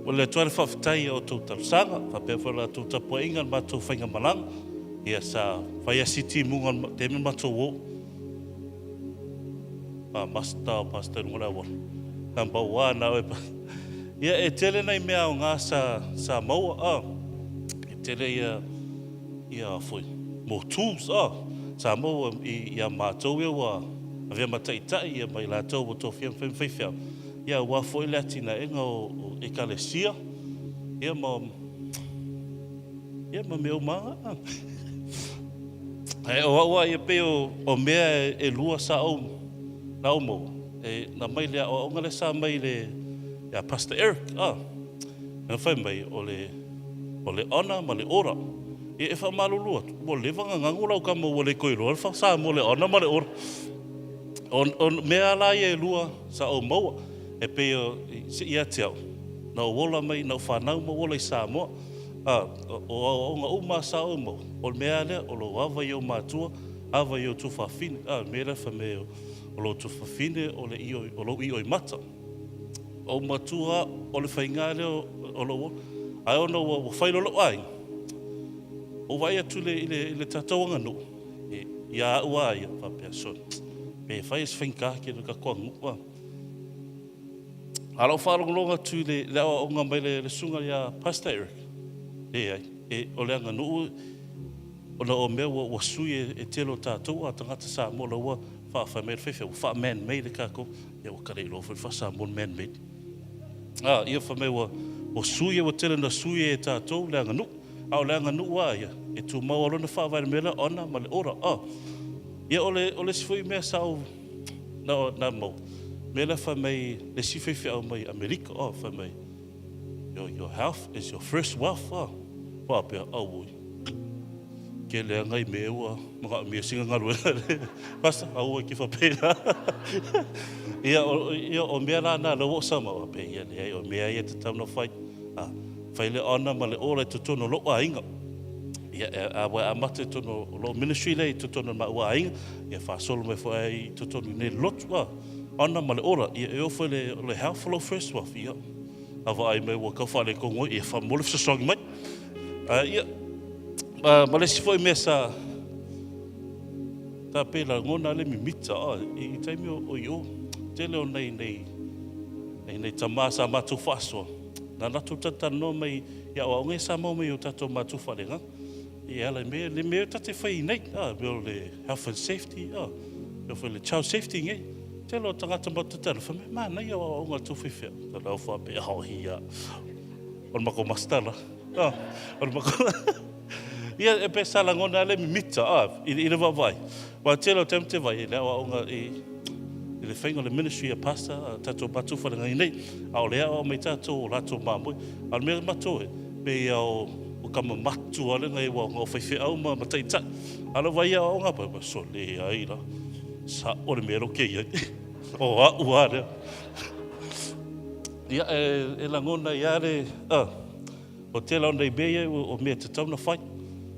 wala tuan fa tai o tu sanga fa pe fa tu ta poinga ma tu fainga malang. Ia sa fa ya city mungan te ma tu wo. Master pastor ngora wo. Number 1 na we. Ia e tele nei mea o ngā sa maua e tele ia foi mo tools sa maua ia mātou ia wa avea mataitai ia mai lātou o tō whiawhia ia wa foi latina enga o ekalesia ia ma meo maa o ia pe o mea e lua sa au na o mo na mai lea o ngale sa mai le ya Pastor Eric, na whai mai o le ona ma le ora. E wha malulua, mo le wanga ngangurau ka mo le koiroa, wha sa mo le ona ma le ora. O mea la e lua sa o maua, e pe si ia te au. Na o wola mai, na o whanau ma wola i sa moa. O nga uma sa o mau. O mea lea, o lo awa i o mātua, awa i o tu whawhine. Mea le wha me o lo tu whawhine, o lo i o i mata. O matua o le whainga leo o lo ai ono o whailolo ai o vai atu le tatawanga no ia ua ia whapea son pe whai es whainga ki ka kua ngua alo whalonga tu le o ngā mai le sunga ia Pastor Eric o le anga no o la o mea wa sui e telo tātou a tangata sa mo la ua whaafamere whewhia wha man-made kako ia wakare lo wha sa mo man-made ia whamei o sui wa tele na sui e tātou le anganu. O le anganu wa ia. E tu mau alona whaavare mela ona ma le ora. Ia o le sifui mea sao na mau. Mela whamei le sifui au mai Amerika. Whamei. Your health is your first wealth. Wapea au. Ke le angai mea ua. Mga mea singa ngarua. Pasta au ki whapea. Ia o mea la na lo sama wa pe ia le o mea ia te tau no fai fai le ona ma le ora te tono lo ainga ia a wa amate tono lo ministry le te tono ma wa ainga ia fa solo me fai te tono ne lot wa ona ma le ora ia e fai le health lo first wa ia ava ai me wa ka fa le kongo ia fa mo le so strong mai ia ma le si foi mesa ta pela ngona le mimita i taimi o yo tele o nei tamasa matu faso na natu tata no mai ya o ngai sa mo mai o tato matu falenga ia le me tate fai nei le health and safety yo for le child safety ngai tele o tangata matu tele fa me mana ia o nga tu fifia ta la fa pe ho ia on mako mastala on mako ia e pe sala ngona le mimita i le vai wa tele o temte vai le o nga le whainga le ministry a pastor tato batu whananga i nei ao lea o mei tato o lato mamoi al mea matoe pe o kama matu ale ngai wa ngā whaiwhi au ma matai tai ala vai au ngā pa so le ai la sa o le mea roke ia o a ua lea ia e langona ia le o te lau nei bea o mea te tauna whai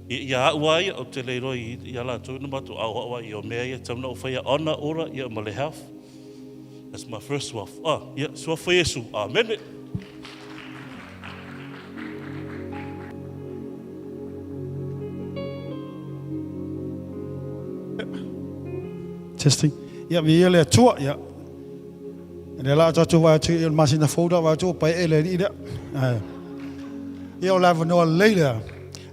ia ua ia o te leiroi ia lato ina matu au awa i o mea ia tauna o whaia ona ora ia ma le health. That's my first wealth. Yeah, so for Yesu. Amen. Testing. Ja, vi er lært tur, ja. Det er lært at du var til en masse foder, var du på eller i der. Ia o le avanoa leila.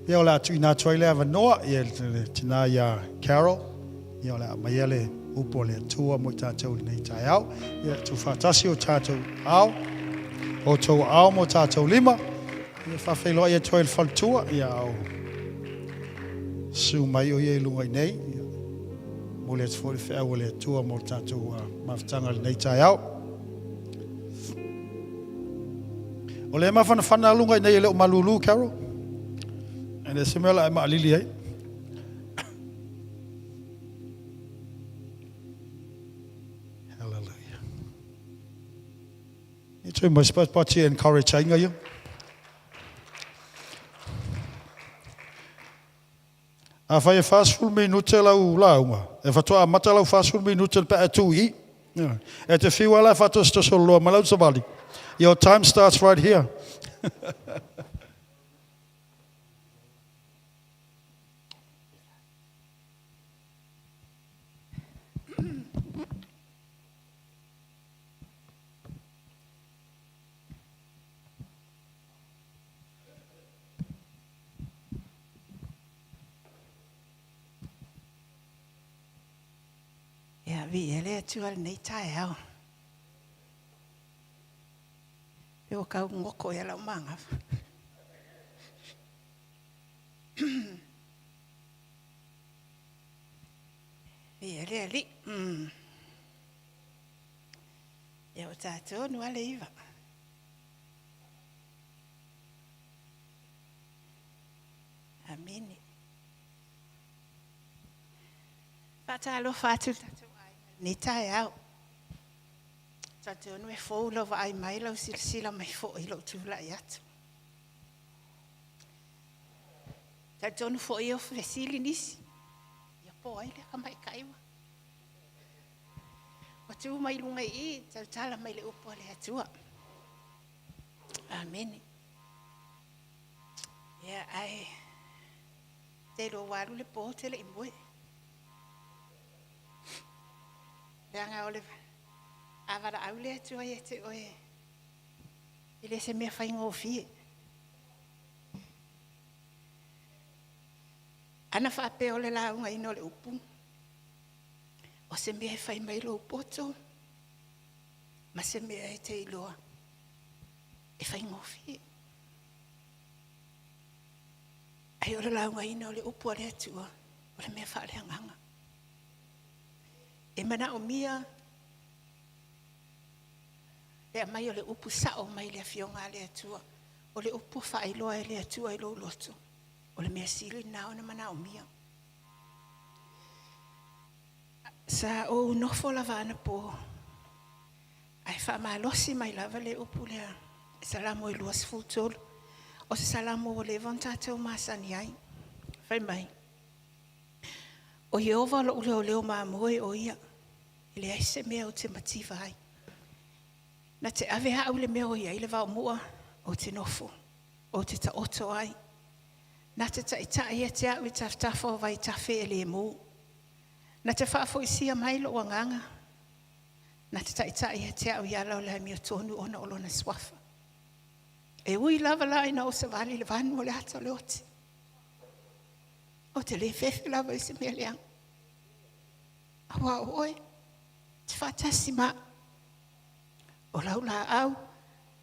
Ia o le atu ina tuai le avanoa. Ia le tina ia Carol. Ia o le mai le upo le atua mo tātou nei tai au. Ia tu whātasi o tātou au. O tau au mo tātou lima. Ia whawhailoa ia tuai le whaltua. Ia au. Su mai o ia lungai nei. Mo le tfo le whea o le atua mo tātou mawhtanga le nei tai au. O le mawhana lungai nei le o malulu, Carol. And e semela e maalili ai. Hallelujah. You too much, but you encourage you. A fai e whasful minute lau launga. E whatoa mata lau whasful minute pa atui. E te whiwa la whatos to solo malau sabali. Your time starts right here. Ja, vi ele tual nei tai au. Eu kau ngoko ia lau manga. Vi ele ali. Eu tātou no ale iwa. Amini. Patalo fatu tātou ai. Nei tai au. Tātou nui fōu lau wa ai mai lau sila mai fōu i lau tūla i atu. Tātou nu fōu i o whesili nisi. Ia pō ai le ka mai kaiwa. Wa tū mai lunga i, tau tala mai le upo le atua. Ameni. Ia ai. Te lo waru le pō te le imoi. Leanga o le avara aule atua e te oe. Ile se mea whaingo o fie. Ana whape o le launga ino le upu. O se mea whai mai lo upoto. Ma se mea e te iloa. E whaingo o fie. Ai o le launga ino le upu o le atua. O le mea wha le anganga. E mana o mia. Le mai o le upu sao mai le fionga le atua. O le upu whailoa e le atua i lo loto. O le mea sili nao na mana o mia. Sa o nofo lava ana po. Ai wha maa losi mai lava le upu lea. E salamo i luas fultolo. O se salamo o le vantatau masani ai. Whai mai. O Jehova lo ule o leo maa moe o ia. Ile aise mea o te mativa ai. Na te ave hau le mea o ia ile vau mua o te nofo. O te ta oto ai. Na te ta itai e te au i taftafo o vai tafe e le mu. Na te whaafo i sia mai lo wanganga. Na te ta itai e te au i ala o le mi o tonu ona o lona swafa. E ui lava lai na o se vali le vanu o le hata le oti. O te le fefe lava i se mea leang. Awa oe. Te whatasi ma. O lau la au.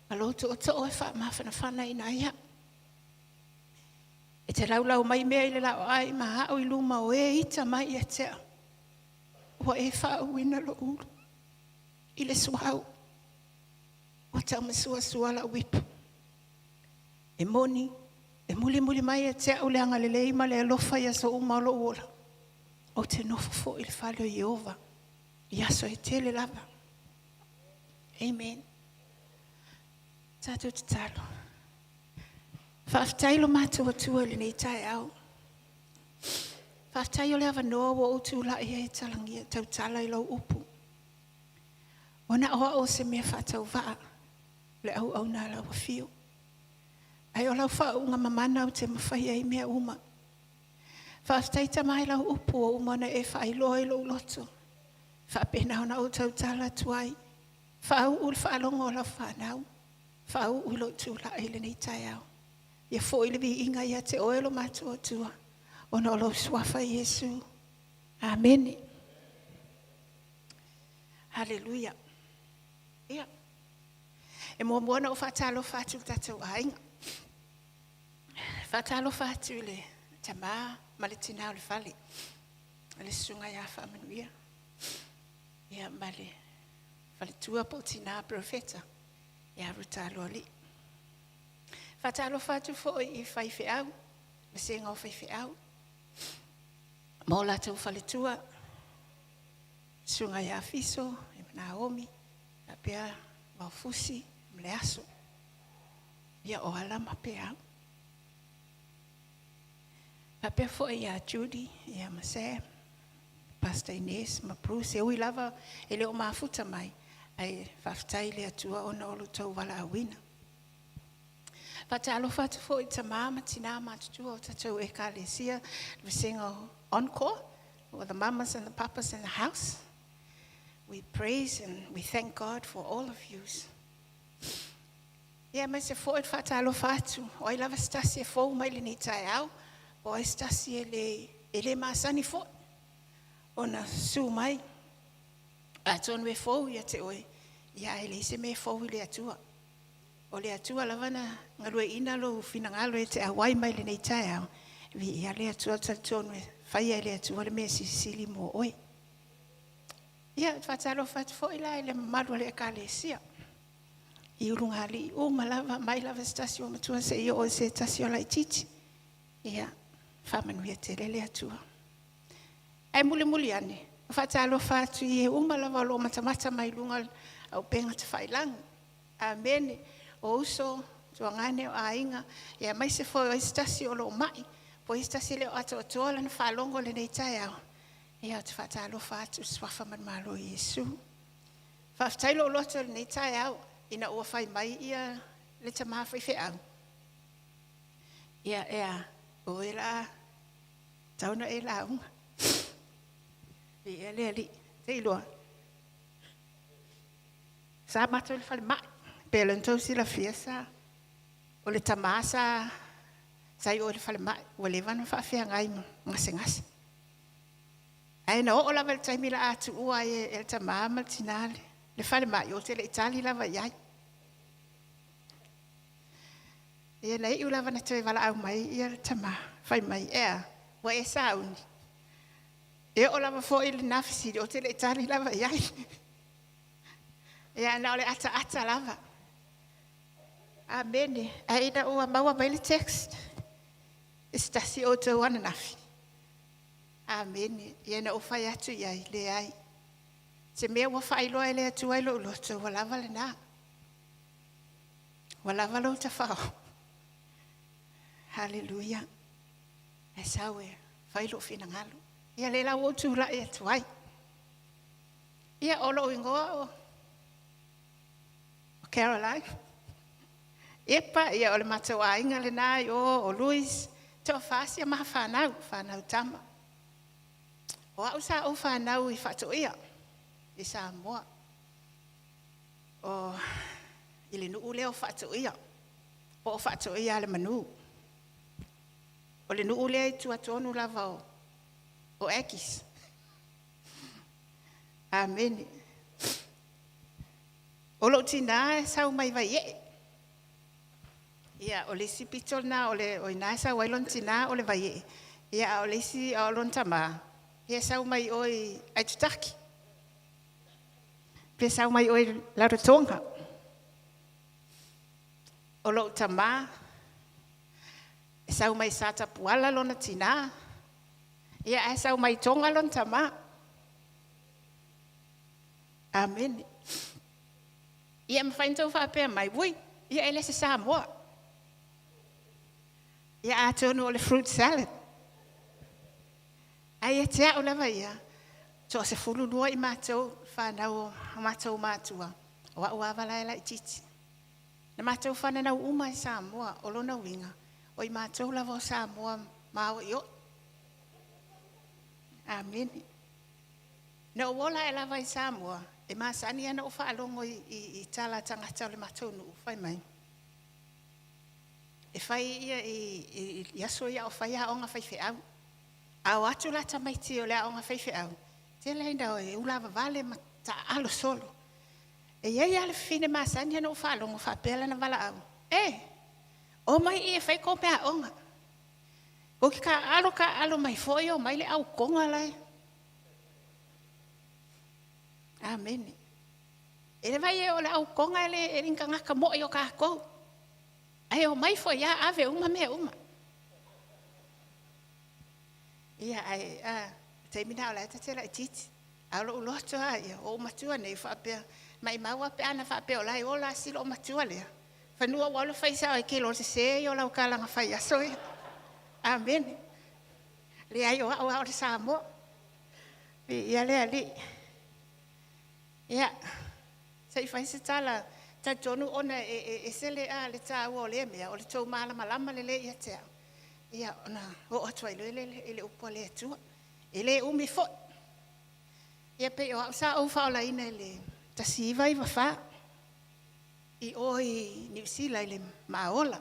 A loto o to oe wha mawhana whana i na ia. E te lau mai mea i le lau ai ma hao i luma o e ita mai e tea. Wa e wha uina lo ulu. I le suhau. O tau masua suala wipu. E moni. E muli mai e tea ule anga le leima le alofa i aso umalo uola. O te nofo i le whale o Jehova. I aso e tele lava. Amen. Tātou te talo. Whaaftailo mātua atua le nei tai au. Whaaftailo le awa noa wa utu la ia e talangia tau tala i lau upu. Wana oa o se mea whaatau waa. Le au na lau a fio. Ai o lau wha unga mamana o te mawhai ai mea uma. Whaaftaita mai lau upu o umana e whailoa i lau loto. Whaapena ona o tau tala tuai. Whaau ul whaalongo o lau whanau. Whaau ulo tu la ele nei tai au. Ia fo i le vi inga ia te oelo matua tua. Ona o lo swafa Yesu. Amen. Hallelujah. Ia. E mua moana o whatalo whatu tatou ainga. Whatalo whatu le tama male tina o le whale. Le sunga ia whamanuia. Ia male whale tua po tina profeta. Ia rutalo ali. Whatalo whatu fo i whaife au. Me senga o whaife au. Maola tau whale tua. Sunga ia fiso. E Naomi. A pia maufusi. Mle aso. Ia o alama pe au. A pia fo ia Judy. Ia Masea. Pastor Ines, ma Bruce, e ui lava e leo mafuta mai. Ai whaftai lea tua ona olu tau wala awina. Whatalo whatu fo i ta mama tina matutua o tatou e kalesia. We sing encore for the mamas and the papas in the house. We praise and we thank God for all of you. Ia mai se fo i whatalo whatu. Oi lava stasi e fo mai le ni tai au. Oi stasi e le masani fo. Ona su mai a ton we fo ia te oi ia ele se me fo le atua o le atua lavana ngalue ina lo fina ngalo e te awai mai le nei tai au vi ia le atua ton we fai le atua le me sisili mo oi ia fatalo fat fo ila le malu le kalesia i urunga ali o malava mai lava stasio matua se io o se stasio lai titi ia famanu ia te le atua. Ai muli ane. Whatalo whatu i e umalawa lo matamata mai lunga au penga te whailang. Amen. O uso, tua ngane o ainga. Ia mai se fo o istasi o lo mai. Po istasi leo ato o tola na whalongo le nei tai au. Ia te whatalo whatu swafa man malo Yesu. Whaftai lo loto le nei tai au. Ina ua whai mai ia le tamaa whaife au. Ia ea o e la tauna e la unga. Ia le te iloa. Sa mato le fale mai. Pelo ntou si la fiesa. O le tamasa. Sa i o le fale mai. O le vana whaafea ngai ngase. Ai na o lava le taimila atu ua e le tamama tinale. Le fale mai o te le itali lava iai. Ia na i ulava na te wala au mai. Ia le tama. Fai mai ea. Wa e sauni. E o lava fo i le nafisi o te le itali lava iai. Ia na o le ata lava. Amen. A ina ua maua mai le text. Istasi o te wana nafi. Amen. Ia na o fai atu iai le ai. Se mea ua fai loa e le atu ai lo uloto. Wa lava le na. Wa lava lo ta fao. Hallelujah. E sawe. Fai lo fina ngalo. Ia le la o tu la e tuai. Ia o lo ingoa o Caroline. Epa ia o le matua inga le nai o Luis. Te o fasi a maha whanau tama. O au sa o whanau I whatu ia. I sa moa. O ili nuu leo whatu ia. O whatu ia le manu. O le nuu leo I tuatonu lava o ekis. Amen. O lo tina sau mai vai e. Ia o le sipitol na o le o ina sa wailon tina o le vai e. Ia o le si o lon tama. Ia sau mai oi ai tutaki. Pe sau mai oi la rotonga. O lo tama. Sau mai sata puala lona tina. Ia ai sau mai tonga lon tama. Amen. Ia me fain tau whapea mai wui. Ia ele se Samoa. Ia atonu o le fruit salad. Ai e tea o lava ia. So se fulu lua I mātou whanau mātou mātua. O a ua wala e la I titi. Na mātou whanau uma I Samoa o lona winga. O I mātou lava o Samoa māo I o. Amen. Na o wola e lava I Samoa. E masani ana o whaalongo I tala tangata o le mātou nu whai mai. e whai ia i aso ia o whai a onga whai whiau. Au atu la tamaiti o lea onga whai whiau. Te leina o e ulawa vale ma ta alo solo. E iei ale whine masani hana o whalongo whapela na wala au. O mai i e whai ko mea onga. O ki ka alo mai foi o mai le au konga lai. Amen. E le vai e o le au konga e ringa ngaka mo i o ka kou. Ai o mai foi ia ave uma me uma. Ia ai te mina o la te la titi. Alo o loto ai o matua nei fa pe mai maua pe ana fa pe o lai o la silo matua le. Fa nua walo fai sa ai ke lo se o la o kala nga fai aso. Amen. Le ai o o le Samoa. Ia le ali. Ia. Sai fai se tala ta tonu ona e sele a le ta o le mea o le tau mala malama le ia te. Ia ona o atwa le upo le tu. Ele umi fo. Ia pe o sa o fa la ina le ta si vai va fa. I oi New Zealand le maola.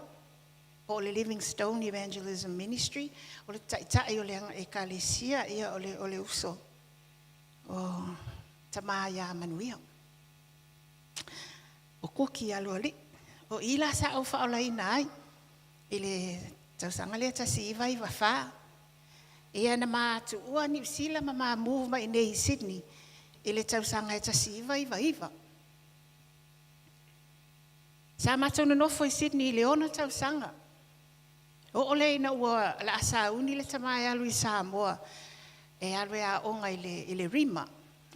O le Livingstone Evangelism Ministry o le tai o le ekalesia ia o le uso. O tamaya manuia. O koki alo ali. O ila sa o fa ola ina ai. Ile tausanga le tasi vai va fa. Ia na ma tu ua New Zealand ma move mai nei Sydney. Ile tausanga e tasi vai va iva. Sa matona no foi Sydney le ona tausanga. O ole ina ua la asa uni le tamai alu i Samoa. E alwe a onga ile Rima.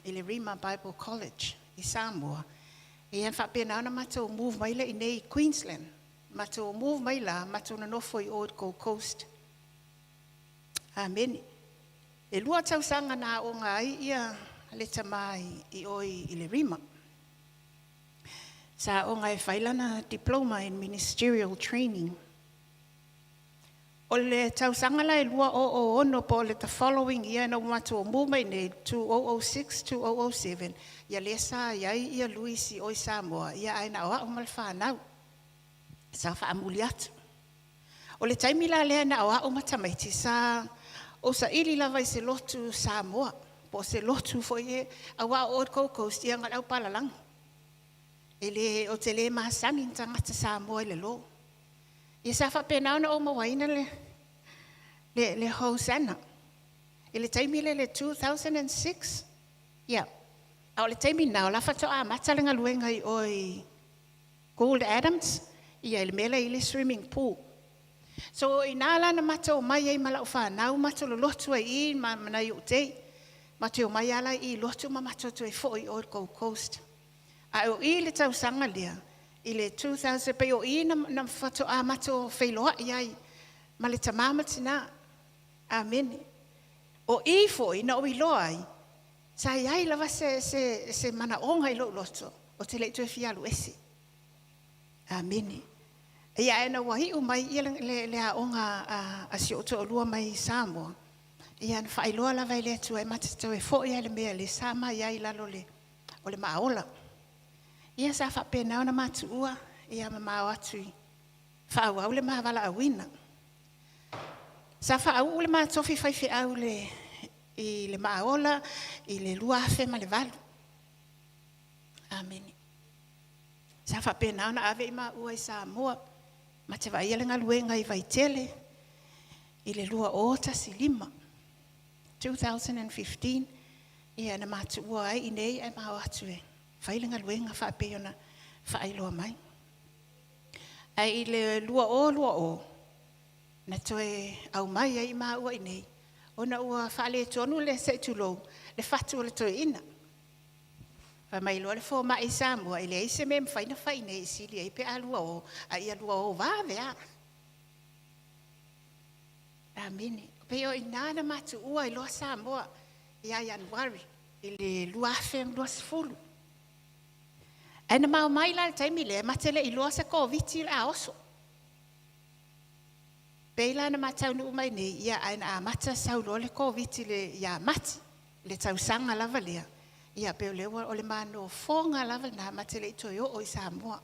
Ile Rima Bible College i Samoa. E an whapena ana matou move mai le i nei Queensland. Matou move mai la, matou na nofo i Old Gold Coast. Amen. E lua tausanga na o ngai ia le tamai i oi i le Rima. Sa o ngai whailana diploma in ministerial training. O le tausanga la e lua o ono po le the following year na matou move mai nei 2006-2007. Ia lesa iai ia Luisi oi Samoa. Ia aina oa o malwhanau. Sa whaamuli atu. O le taimi la lea na oa o matamaiti sa o sa ili lava i se lotu Samoa. Po se lotu fo ie a wa o Gold Coast ia ngat au palalang. Ele o te le mahasani tangata Samoa i le lo. Ia sa whapenau na o mawaina le Hosanna. Ele taimi le 2006. Ia. Au le taimi nao la whato a matalenga luenga i oi Gold Adams. Ia ele mele i le swimming pool. So i nala na mato mai ai mala ufa nau mato lo lotu ai i mana i utei. Mato mai ala i lotu ma mato tu e fo i Old Gold Coast. A o i le tausanga lea. I le 2000 pe o i na whato a mato whailoa i ai. Ma le tamama tina. Amen. O i fo i na o i loa ai. Sa iai lava se mana onga i lo loto. O te le tu e fialu esi. Amen. Ia ena wahi umai ia le aonga a si oto o lua mai Samoa. Ia na whailoa lava i le atu e matatu e fo ia le mea le sama ia i lalo o le maaola. Ia sa whapena ona matu ua ia mamao atu i whaau au le maawala awina. Sa whaau le matofi whaifi au i le maaola i le lua afe ma le valu. Amen. Sa whapena ona ave i maa ua i Samoa. Ma te vai alenga luenga i vaitele i le lua o tasi lima. 2015 ia na matu ua ai i nei ai mao atu e. Whailenga luenga whape ona whailoa mai. Ai i le lua o na toe au mai ai maa ua i nei. Ona ua whaale tonu le se tulo le whatu o le toe ina. Fa mai lo le fo mai Samoa ile ai se mem faina faina i sili ai pe alua o a ia lua o va vea. Amen. Pe o inana matu ua i lo Samoa ia Januari ile lua fem lo sfulu. Ana mau mai la taimi le matele i lo sa COVID a oso. Pe la na matau nu mai nei ia ana mata sau lo le COVID le ia mati le tau sanga lava lea. Ia pe lewa o le mano fonga lava na matele i toi o i Samoa.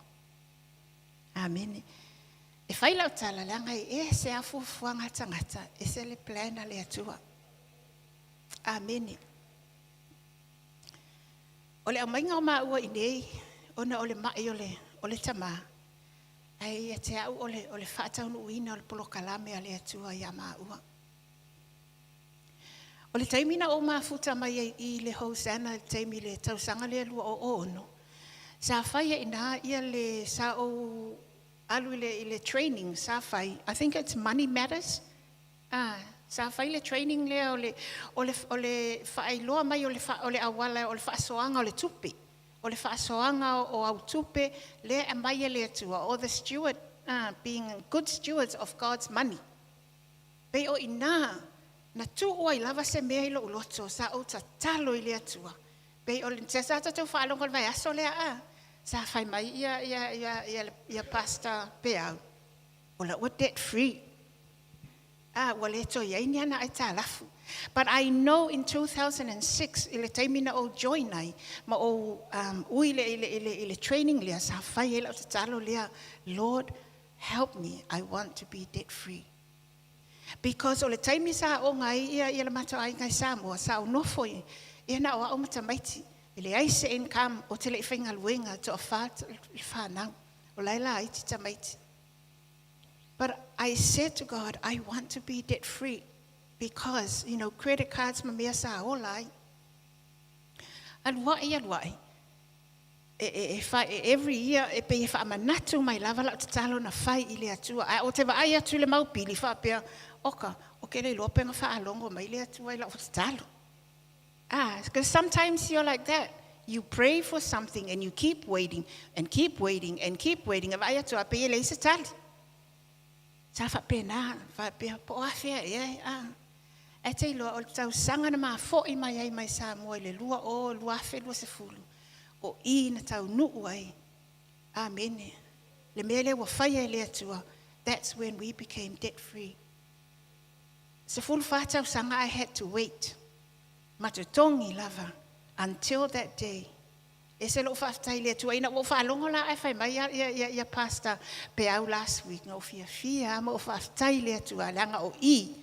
Amen. E whai lau tala langa e se a fufuanga tangata, e se le plana le atua. Amen. Ole amainga o maa ua inei, ona ole mai ole tama. Ai te au ole whaatau nu uina ole polo kalame ale atua ia maa ua. Ole taimina o maa futa mai I le Hosanna taimi le tausanga le lua o ono. Sa whaia ina ia le sa o alu ile training sa whai. I think it's money matters. Sa whai le training le ole whaailoa mai ole awala ole whaasoanga ole tupi. Ole whaasoanga o au tupe le amai le atua. Or the steward being good stewards of God's money. Pei o ina na tu o I lava se mea ilo uloto sa o ta talo I le atua. Pei o te sa tau whaalonga vai aso lea sa whai mai ia pasta pe au. Ola ua debt free. Wale to ia ini ana ai ta lafu. But I know in 2006 ile taimina o join ai ma o ui ile training lea sa whai ila o te talo lea, Lord help me, I want to be debt free. Because ole taimi sa o ngai ia le mato ai ngai Samoa sa o nofoi ia na o matamaiti ile ai se income o te le whainga luenga to a whanau o laila ai ti tamaiti. But I said to God, I want to be debt free because, credit cards ma mea sa o lai. And wai. Every year, e pe wha manatu mai lava la te talo na whai I le atua. O te wa ai atu le maupili wha pia oka, o ke le lopenga wha alongo mai le atua I la o te talo. Because sometimes you're like that. You pray for something and you keep waiting and keep waiting and keep waiting. Wa ai atua pe le se talo. Sa wha pena, wha pia po awhia e te loa o tau sanga na maa fo I mai ai mai sa mua I le lua o lua awhi lua se fulu. O I na tau nuu ai. Amen. Le mea le wa whaia le atua. That's when we became debt free. Se fulu whātau sanga I had to wait. Matutongi lava. Until that day. E se lo whaftai le atua. Ina o whaalongo la ai whai mai ia pasta pe au last week. Nga o fia ma o whaftai le atua. Langa o I.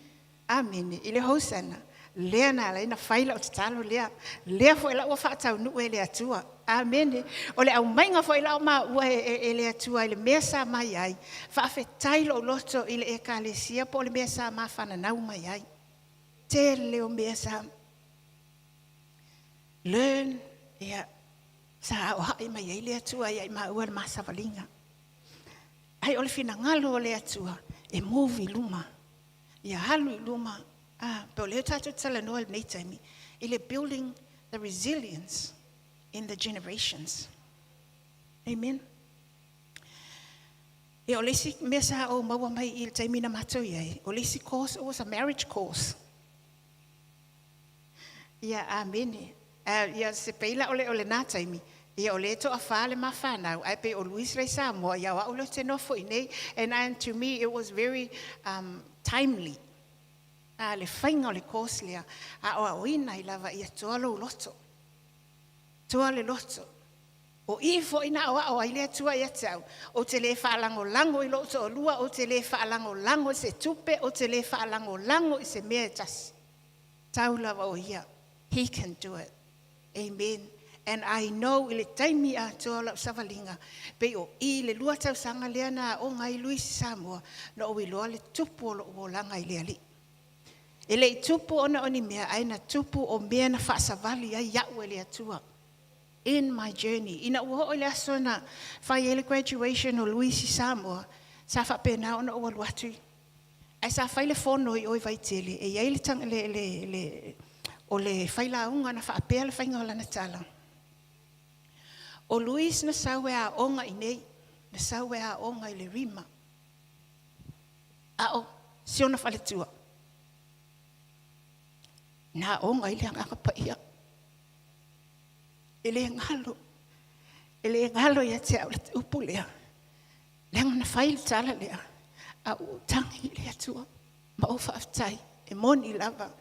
Amen. I le Hosanna. Lea na la ina whaila o te talo lea. Lea fo ila ua whaatau nu e le atua. Amen. O le au mainga fo ila o maa ua e le atua I le mea sa mai ai. Whaafetai lo loto I le ekalesia po le mea sa maa whananau mai ai. Te leo mea sa. Learn. Ia. Sa o hai mai ai le atua ai maa ua le maa savalinga. Ai o le fina ngalo o le atua. E move I luma. Ia halu I luma. But le tatu tala noa nei taimi. Ile building the resilience in the generations. Amen. E o lesi mesa o maua mai I le taimi na matou iai. O lesi course, it was a marriage course. Ia amen. Ia se peila ole nā taimi. Ia o le to a whale ma whanau. Ai pe o Luis Rei Samoa. Ia wa ulo te nofo I nei. And to me it was very timely. Le whainga o le kōs lea, o ina I lava I toa lo loto. Toa le loto. O I fo ina o ai lea tua I atau. O te le whaalango lango I loto o lua, o te le whaalango lango se tupe, o te le whaalango lango I se mea tas. Tau lava o ia. He can do it. Amen. And I know I le taimi a toa la savalinga. Pe o I le lua tau sanga lea na o ngai Luis Samoa, na o I loa le tupu o langa I lea li. Ele I tupu ona oni mea aina tupu o mea na whaasavali ai iau ele atua. In my journey. Ina ua o le aso na whai ele graduation o Luisi Samoa. Sa whapena ona o waluatui. Ai sa whai le whono I oi vaitele. E iai le tanga o le whai la unga na whaapea le whainga o lana tala. O Luis na sawe a onga I nei. Na sawe a onga I le rima. O, siona whale tua. Na onga I le anga pa ia. Ele ngalo ia te au le upu lea. Leanga na whaile tala lea. A u tangi lea tua. Ma o whaaftai. E moni lava.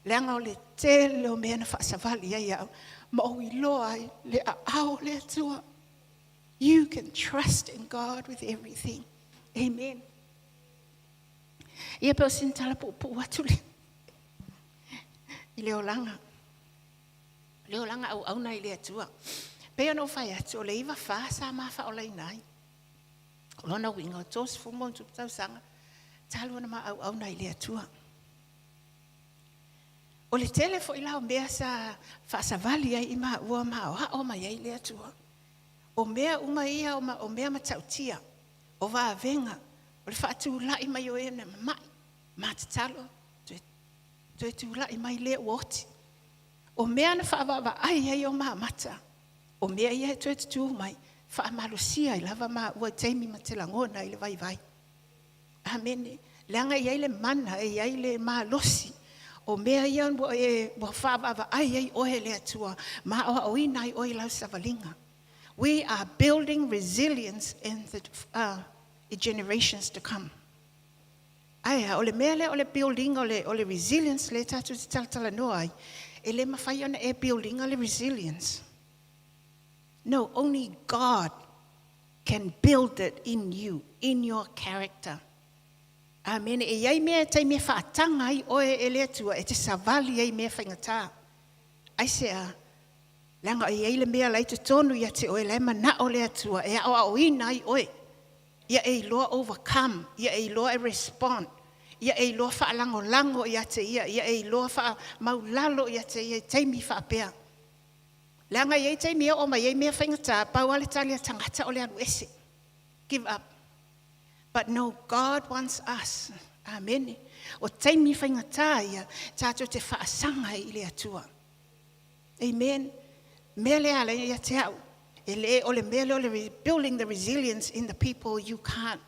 Leanga o le te leo mea na whaasavali ia iau. Ma o I loa le a au lea tua. You can trust in God with everything. Amen. Ia pe o sin tala pu atuli. I leolanga. Leolanga au nai le atua. Pe no fai atu o le iwa fa sa ma fa o lai nai. O lona winga o tos fumo tu tau sanga. Talu na ma au nai le atua. O le telefo ila o mea sa fa sa vali ai ima ua ma o ma ai le atua. O mea uma ia o mea matautia. O va venga. O le fa atu la ima yo e na mai. Ma talo. Tu tu la mai le woti. O mea na fa va ai o ma mata. O mea ia tu mai fa malusia I lava ma ua taimi matelangona I le vai. Amen. Langa ia le mana ia le malosi. O mea ia bo fa va ai o le atua ma o ina o la savalinga. We are building resilience in the generations to come. Ai ole mele ole building ole resilience le tatu tala noai ele mafai ona building ole resilience. No, only God can build it in you, in your character. Amen. E yai me tai me faatanga I o ele tua e te savali ai me faingata. Ai sea langa e le mea lai te tonu ia te o le mana o le tua e o ina I oe. Ia e loa overcome, ia e loa respond, ia e loa fa lango ia te ia e loa fa maulalo ia te ia taimi fa pea. Langa ia taimi o ma ia me whaingata, pau ale talia tangata o le anu ese. Give up. But no, God wants us. Amen. O taimi whaingata ia, tātou te whaasanga I le atua. Amen. Mele ala ia te au. Building the resilience in the people you can't.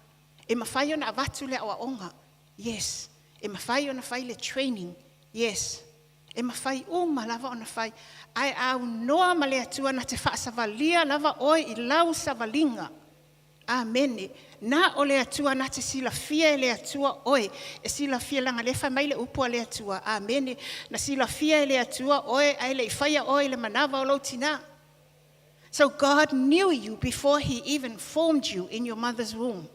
E mawhai ona avatu le awa onga. Yes. E mawhai ona whai le training. Yes. E mawhai lava ona whai. Ai au noa ma le atua na te whaasavalia lava oi I lau savalinga. Amen. Na o le atua na te sila fia le atua oi. E sila fia langa le whai mai le upua le atua. Amen. Na sila fia le atua oi. Ai le whaia oi le manawa o lo tina. So God knew you before He even formed you in your mother's womb.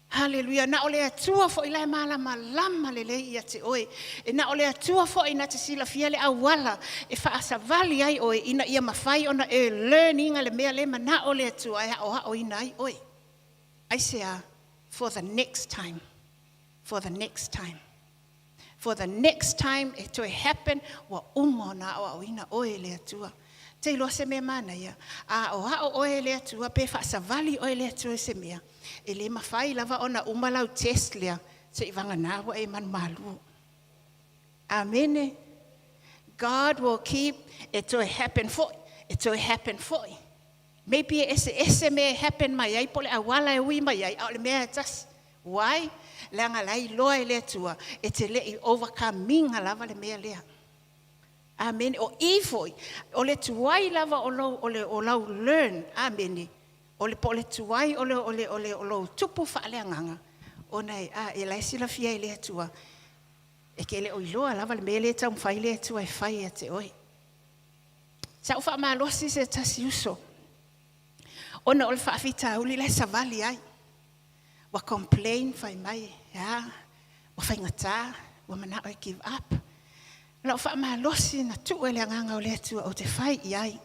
Hallelujah. Na ole atua fo ila mala malama lele ia te oe. E na ole atua fo ina te sila fiele awala. E fa asavali ai oe ina ia mawhai ona e learning ale mea lema na ole atua e o ina ai oe. I say for the next time. For the next time. For the next time it to happen wa umo na o ina oe le atua. Te ilo se mea mana ia. O oe le atua pe fa asavali oe le atua se mea. E le mawhai lava ona umalau test lea se iwanga nawa e man malu. Amen. God will keep it to happen for it to happen for you. Maybe ese may happen mai ai pole awala e ui mai ai au mea tas. Why? Langa lai loa le tua e te le I overcome minga lava le mea lea. Amen. O ifoi o le tuai lava o lau learn. Amen. O le pole tuai o le tupu whaale anganga. O nei, e lai sila fia I le tua. E ke le oiloa lava le mele tau mwhai le tua e whai e te oi. Sa uwha maa losi se tasi uso. Ona o le whaafita uli lai savali ai. Wa complain whai mai. Ya, wa whai ngata. Wa mana oi give up. La uwha maa losi na tu ele anganga o le tua o te whai I ai.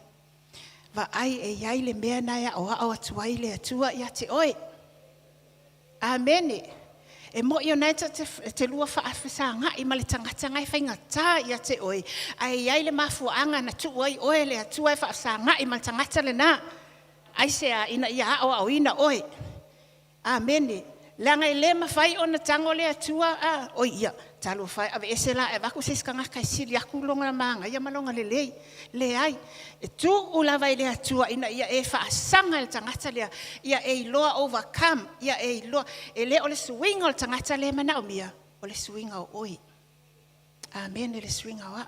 Va ai e iai le mea naia o hao atuai le atua ia te oe. Amen. E mo io naita te lua whaafisa ngai ma le tangata ngai whaingata ia te oe. Ai iai le mafuanga na tu oi oe le atua e whaafisa ngai ma le tangata le na. Ai sea ina ia hao au ina oe. Amen. Langa I le mawhai o na tango le atua o ia. Talo fai ave esela e vaku seskanga kai sili aku longa manga ia malonga le ai e tu ulava I le atua ina ia e fa sanga le tangata le ia e loa overcome ia e loa e le ole swing o tangata le mana o mia ole swing o oi. Amen. Le swing o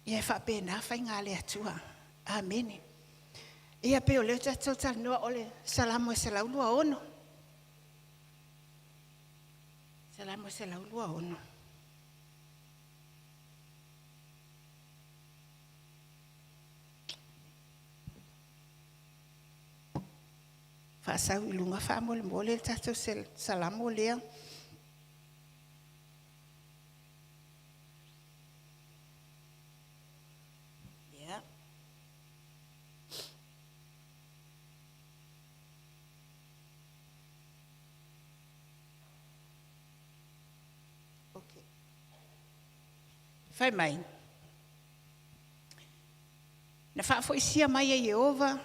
ia fa pe na fa nga le atua. Amen. Ia pe ole total no ole salamo se la ulua ono. Salamo se la ulua ono. Fa sa ilunga fa mole tato se salamo lea. Whai mai. Na whaafo isia mai e Yehova,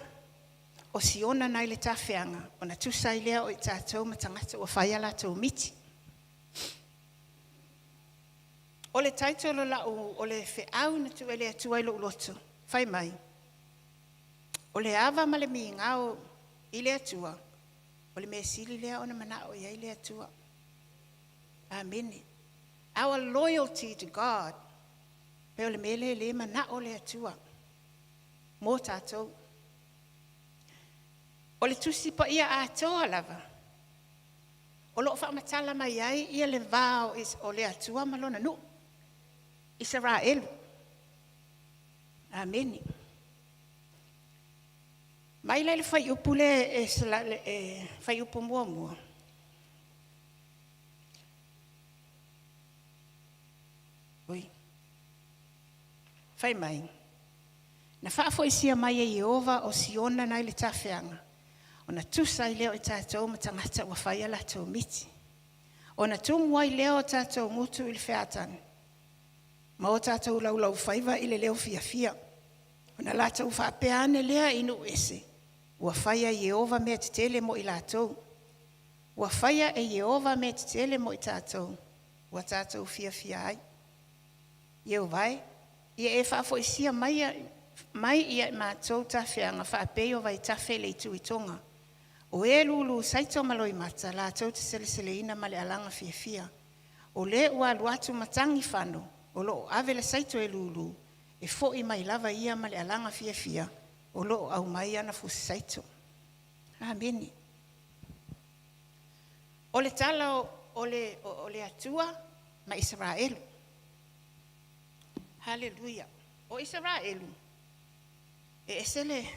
o siona nai le tawhianga, o na tusai lea o i tātou matangata o whai ala tau miti. O le taitolo la o le whiau na tu ele atuai lo uloto, whai mai. O le awa ma le mi ngao i le atua, o le mesili lea o na mana o iai le atua. Amen. Our loyalty to God, pe o le mele le mana o le atua. Mō tātou. O le tusi pa ia a toa lava. O lo whaamatala mai ai, ia le vāo o le atua malona nu. Israel. Amen. Mai le whai upu le whai upu mua mua. Oi. Whai mai. Na whaafo isia mai e Yehova o siona nai le tawhianga. O na tusai leo i tātou matangata wa whai ala tau miti. O na tumuai leo tātou ngutu i le whiatani. Ma o tātou laulau whaiva i le leo fia fia. O na lātou whaapeane lea inu ese. Ua whaia Yehova mea te tele mo i lātou. Ua whaia e Yehova mea te tele mo i tātou. Ua tātou fia fia ai. Yehova ia e whaafo isia mai ia mātou tawhianga whaapeo vai tawhe le itu i tonga. O e lulu saito maloi mata lātou te sele sele ina male alanga fia fia. O le ua luatu matangi whano. O lo ave le saito e lulu. E fo i mai lava ia male alanga fia fia. O lo au mai ana fusi saito. Amen. O le tala o le atua ma Israelu. Hallelujah. O Israelu. E esele.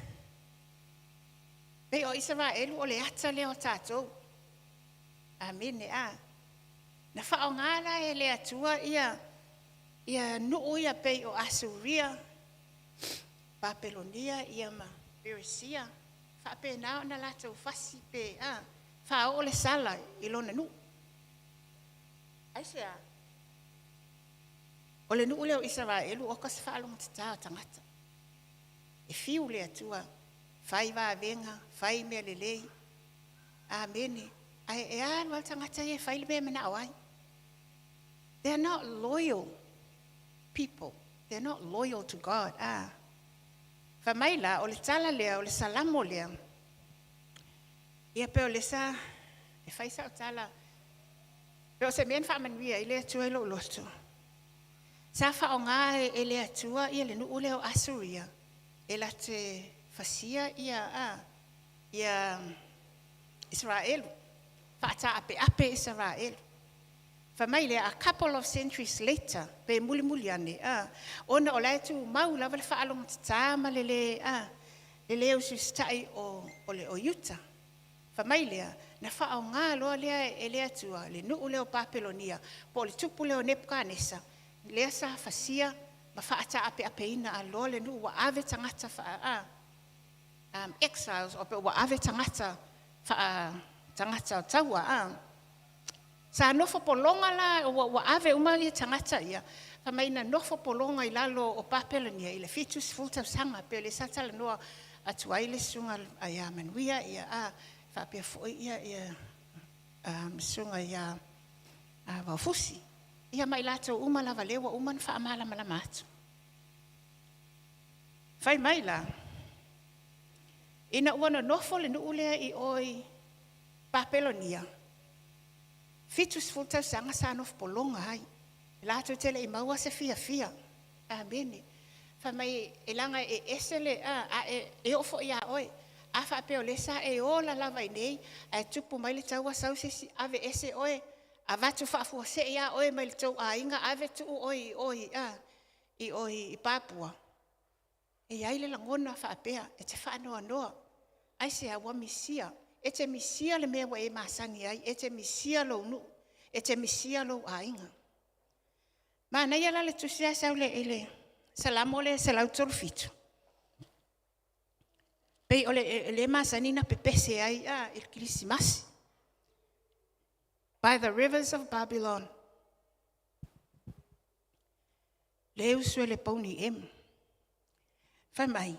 Pe o Israelu o le ata leo tātou. Amen a. Na whaongana e le atua ia nuu ia pe o Asuria. Babelonia ia ma Perisia. Whape nao na latou fasi pe a. Wha o le sala i lona nu. Aisea. O le nuu leo Israelu o kas whaalonga te tāo tangata. E fiu le atua, whai wā venga, whai mea le lei. Amene. Ai e alwa tangata e whai le mea mena awai. They're not loyal people. They're not loyal to God. Whamaila, o le tala lea, o le salamo lea. Ia pe o le sa, e whai sa o tala. Pe o se mien whamanuia, i le atua ilo ulosto. Sa whao ngā e le atua, ia le nuu leo Asuria. E la te fasia ia Israel. Whaata ape Israel. Whamaile, a couple of centuries later, pe muli ane, ona o lai tu mau lava le whaalonga te tāma le leo sustai o le o Utah. Whamaile, na whao ngā loa lea e lea tua, le nuu leo Babelonia, po le tupu leo Nebuchadnezzar, lea sa fasia, ma whaata ape ina a loa le nuu wa ave tangata exiles, o pe wa ave tangata taua, sa nofo polonga la, wa ave umali tangata ia, whamaina nofo polonga i lalo o Babelonia, i le fitus fulta sanga, pe le satala noa atuai le sunga ia manuia, ia whapea foi ia sunga ia wafusi. Ia mai lato uma lava lewa uma na whaamala malamatu. Whai mai la. Ina uana nofo le nuulea i oi Babelonia. Fitus fultau sanga sa nof polonga hai. Lato tele i maua se fia. Amene. Whai mai e langa e esele e ofo ia oi. A whapeo lesa e ola lava i nei. A tupu mai le taua sausesi ave ese oi. A vatu whaafua se ia oi mai le tau a inga ave tu oi i Papua. E aile langona whaapea, e te whaanoa noa. Ai se awa misia. E te misia le mea wa e maasangi ai, e te misia lo nu, e te misia lo a inga. Ma nei ala le tusia saule ele, salamo le salau tolu fitu. Pei ole le maasanina pepese ai, il kilisimasi. By the rivers of Babylon. Le usue le pauni Whai mai.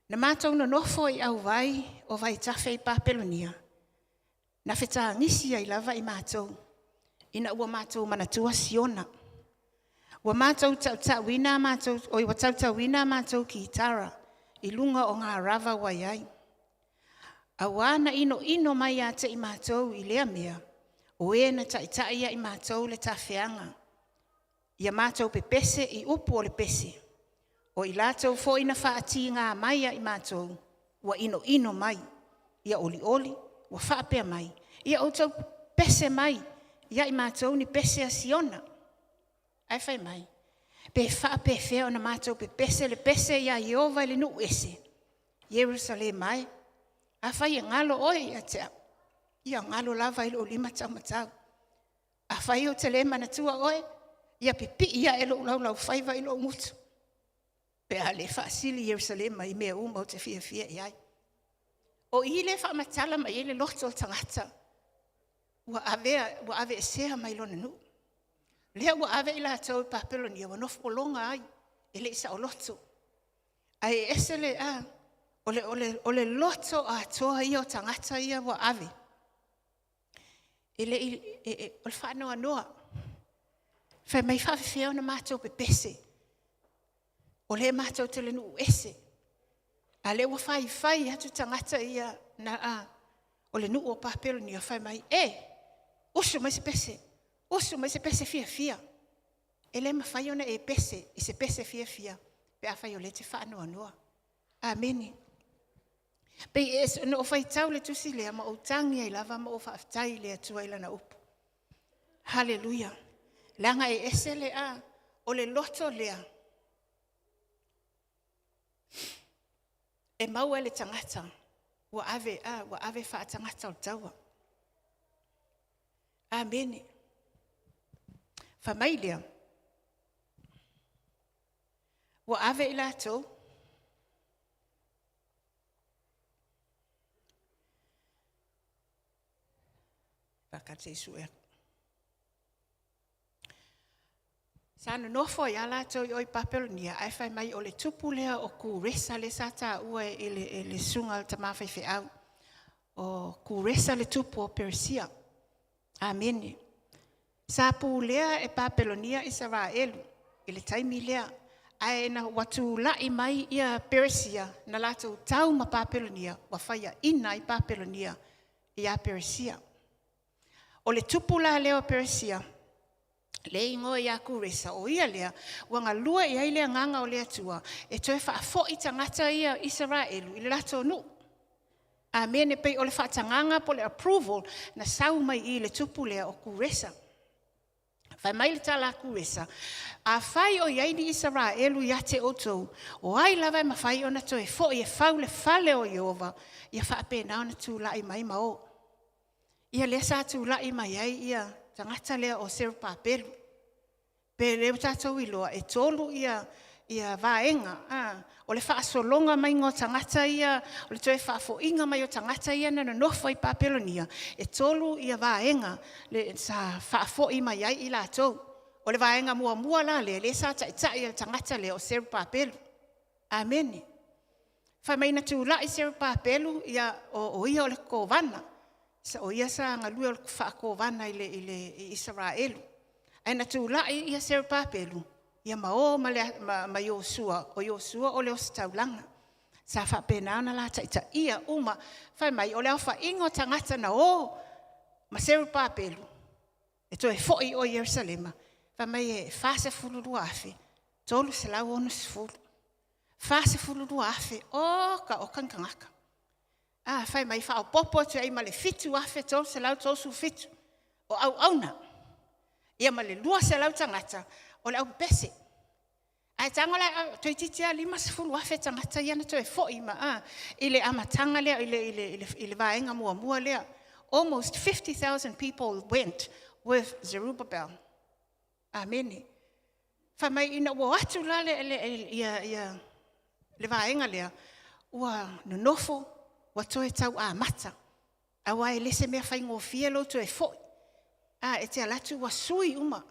Na mātou na nofo I au vai o vai tawhi I Papelonia. Na whetā ngisi ai lava I mātou. Ina ua mātou manatua siona. Ua mātou tau-tauina mātou, o iwa tau-tauina mātou ki Tara. I lunga o ngā rava wai ai. Awana ino mai a te I mātou I lea mea. O e na tai I mātou le tawhianga. Ia mātou pe pese I upu o le pese. O I lātou fo ina whaati ngā mai I mātou. Ua ino mai. Ia oli, ua whaapea mai. Ia o tau pese mai. Ia I mātou ni pese a siona. Ai whai mai. Pe whaape whea o na mātou pe pese le pese ia Iova I le nu ese. Jerusalem mai. A whai ngalo oi a tea. Ia ngalo lava I lo lima tau matau. A whai o te le manatua oi. Ia pipi ia elo lau whaiva I lo ngutu. Pe a le whaasili Jerusalem mai mea uma o te fia iai. O I le whaamatala mai le loto o tangata. Ua ave sea mai lona nu. Lea ua ave I lātou I Papelonia, wa nofu longa ai, le isa o loto. Ai esele a, ole loto a toa I o tangata ia ua ave. Ole whanau anoa. Whai mai whawhiwhia na mātou pe pese. O le mātou te le nu ese. A le ua whai atu tangata ia na a, o le nu o Papelonia whai mai, usu mai se pese. Usu mai se pese fia. Ele ma whai ona e pese, I se pese fia. Pe a whai o le te whanau anoa. Ameni. Pe no whai tau le tusi lea ma o tangi ai lava ma o whaftai lea tua ila na upu. Hallelujah. Langa e ese le a, o le loto lea. E maua le tangata, wa ave wha tangata o taua. Amene. Famailia. Wa ave I lātou. Pakate isu e. Sano nofo I lātou I oi Papelonia, ai whai mai o le tupu lea o ku resa le sata ua e le sunga ta mawhai whi au. O ku resa le tupu o Persia. Amene. Sa pu lea e Papelonia Israelu, I le taimi lea, ai na watu lai mai ia Persia, na lātou tau ma Papelonia, wa whaia ina I Papelonia, ia Persia. O le tupu la leo Persia, le ingo ia kuresa, o ia lea, wanga lua ia lea nganga o lea tua, e toe whaafo I tangata ia Israelu, I le lātou nu. Amene pei o le whaatanganga po le approval, na sau mai I le tupu lea o kuresa. Whai mai le tala kuresa. A whai o iaini Israelu ia te otou. O ai lawa ma whai o na toe fo I e whau le whale o Iova. Ia whaape nao na tū lai mai mao. Ia le sa tū lai mai ai ia tangata lea o seru Papelu. Pe leo tātou iloa e tolu ia vaenga. O le whaasolonga mai ngō tangata ia, o le toe whaafo inga mai o tangata ia na nofo I Papelonia. E tolu ia vaenga le sa whaafo I mai ai I lātou. O le vaenga mua la le sa tai ia tangata le o seru Papelu. Amene. Whai mai na tūla I seru Papelu ia o ia o le kovana. Sa o ia sa ngalua o le whaakovana I le Israelu. Ai na tūla ia seru Papelu. Ia mao ma Yosua, o Yosua o leo staulanga. Sa whapena na la taita ia uma, whai mai o leo whaingo tangata na o, ma seru Papelu. E to e foi o Jerusalema. Whai mai e whase fulurua afe, tolu se lau onu se fulu. Whase fulurua afe, o kankangaka. Whai mai wha o popo te ai ma le fitu afe, tolu se lau tosu fitu. O auna. Ia ma le lua se lau tangata, o le au pese. Ai tangola toi titia lima se fulu afe tangata ia na toi foi ma ile amatanga lea ile vaenga mua lea. Almost 50,000 people went with Zerubbabel. Amen. Fa mai ina wa atu la le vaenga lea. Wa no nofo wa toi tau mata. Awa ele se me fai ngofia lo toi foi. E te alatu wa sui uma.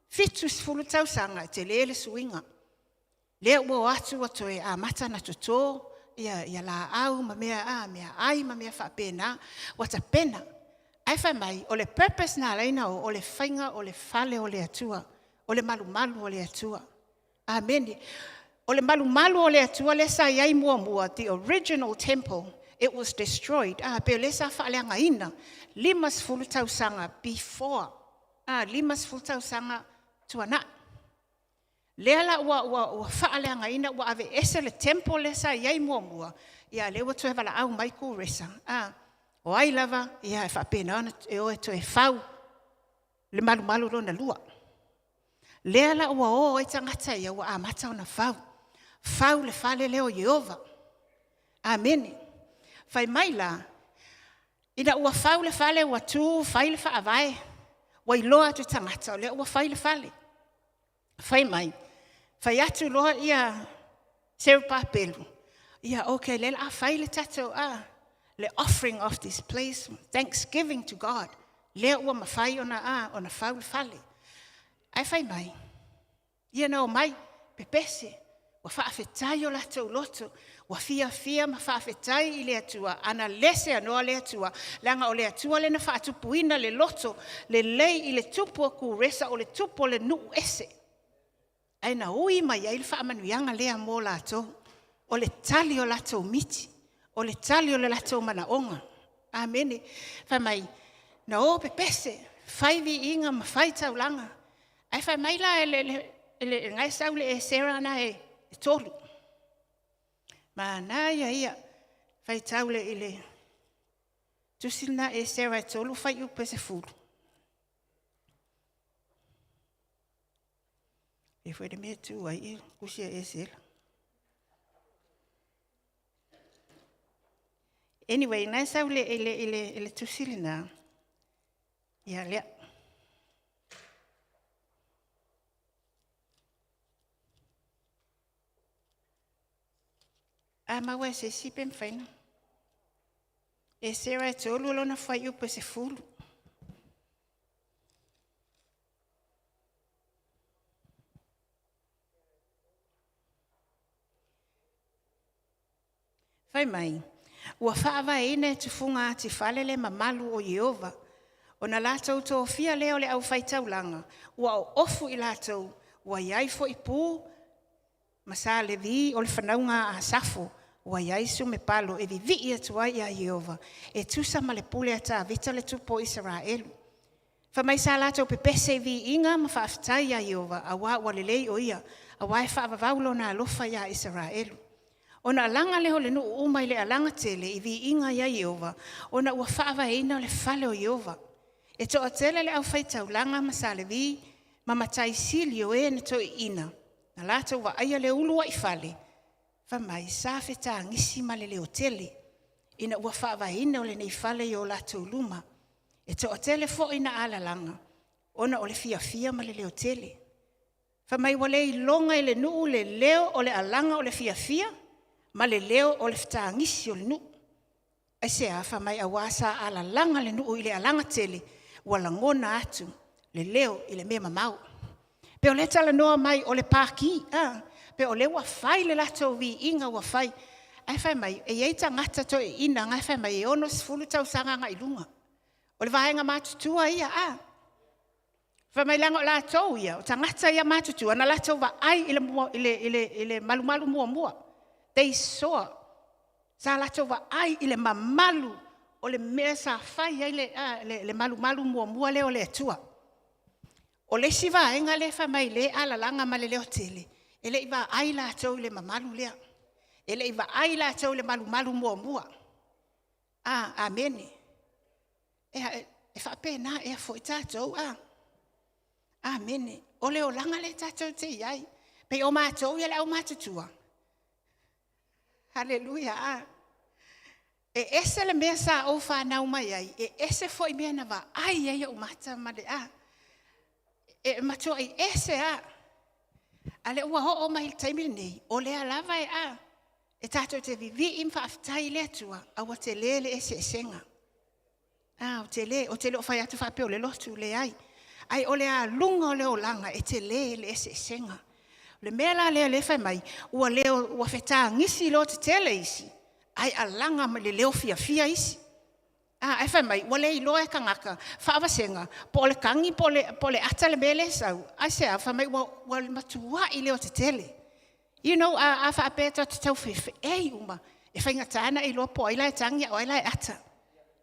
Fitus fulu tausanga te lele suinga. Lea ua atu atoe a mata na totō, ia la au ma mea ai ma mea whapena, wata pena. Ai whai mai, o le purpose na leina o le whainga, o le fale o le atua, o le malu o le atua. Amen. O le malu o le atua le sa iai mua, the original temple, it was destroyed. Pe le sa whaaleanga ina, 5 tausanga before. 5 tausanga tuana. Lea la ua whaaleanga ina, ua ave ese le temple le sa iai mua, ia le ua toe wala au mai ku resa. O ai lava, ia e whapena ana, e oe toe whau, le malu rona lua. Lea la ua o e tangata ia ua amata ona whau. Whau le whale leo Jehova. Amen. Whai mai la, ina ua whau le whale ua tū, whai le whaavae, wa iloa tu tangata, o lea ua whai le whale. Whai mai, whai atu loa ia serupa pelu. Ia, okay, le la whai le tato le offering of this place, thanksgiving to God. Lea ua mawhai ona whau le whale. Ai whai mai, ia nao mai, pepese, wa whaafetai o lato loto, wa fia ma whaafetai I le atua, ana lese anoa le atua, langa o le atua le na whaatupuina le loto, le lei I le tupu o ku resa o le tupu o le nuu ese. Ai na ui mai ai le whaamanuianga lea mō lato, o le tali o lato miti, o le tali o le lato manaonga. Amene. Whai mai, na o pepese, whaivi inga ma whai taulanga. Ai whai mai la ele ngai sau le e sera na e tolu. Ma na ia, whai tau le ele tusil na e sera e tolu, whai upe se fulu. E whai de mea tu ai I kusia e sera. Anyway, ngai sau le ele tusil na, ia lea. Maua se sipe mwhaina. E sera e tolu lona whai upe se fulu. Whai mai, ua whaava ene tufunga ati whalele mamalu o Jehova. O na lātou tō fia leo le au whaitaulanga. Ua o ofu I lātou, ua iaifo I pū, masa le vi o le whanaunga a safo, ua iaisu me palo e vivi atua I a Jehova, e tusa ma le pule ata vita le tupo Israelu. Whamai sa lātou pepese vi inga ma whaafitai a Jehova, a wā ua lelei o ia, a wā e whaavavaulo na alofa ia Israelu. Ona alanga leho le nuu umai le alanga tele I vi inga ia Jehova, ona ua whaava eina le whale o Jehova. E toa tele le au whaitaulanga ma sa le vi, ma matai sili o e ne to ina. Na lātou wa aia le ulua I whale, whamai sa wheta ngisi ma le leo tele, ina ua whaava ina o le nei whale I o lātou luma. E toa tele fo ina alalanga, ona o le fia ma le leo tele. Whamai wale I longa I le nuu le leo o le alanga o le fia, ma le leo o le wheta ngisi o le nuu. E sea whamai a wasa alalanga le nuu I le alanga tele, wala ngona atu, le leo I le mea mamau. Pe o le tala noa mai o le pāki, pe o le ua whai le lato vi inga ua whai. Ai whai mai, e eita ngata to e ina, ngai whai mai e ono sifulu tau sanga ngai lunga. O le vahenga mātutua ia, Whai mai lango lato ia, o tangata ia mātutua, na lato wa ai ile malu mua. They saw, sa lato wa ai ile mamalu, o le mea sa whai ai le malu mua leo le atua. O le siva enga le wha mai le ala langa ma le leo tele. E le iwa ai la tau le mamalu lea. E le iwa ai la tau le malu mua. Amene. E wha pēnā e a fo I tātou, Amene. O le o langa le tātou te iai. Pe o mātou ia le au mātutua. Hallelujah, E ese le mea sa o whanau mai ai. E ese fo I mea na wa ai ai o mata ma le E matua I ese Ale ua ho mai taimile nei. O le alava E tātou te vivi im whaafitai le atua. Awa te le ese senga. O te le o whai atu whapeo le lotu le ai. Ai ole a lunga ole o langa e te le se senga. Le mela le fai mai, ua leo ua feta ngisi lo te tele isi. Ai a langa ma le leo fia isi. Ai fai mai, ua le iloa e kangaka, whaawa senga, po le kangi, po le ata le mele sau. Ai sea, fai mai, ua le matua i leo te tele. You know, a whaapeta te tau whiwhi, uma, e whai ngatana i loa po aila e tangi o aila e ata.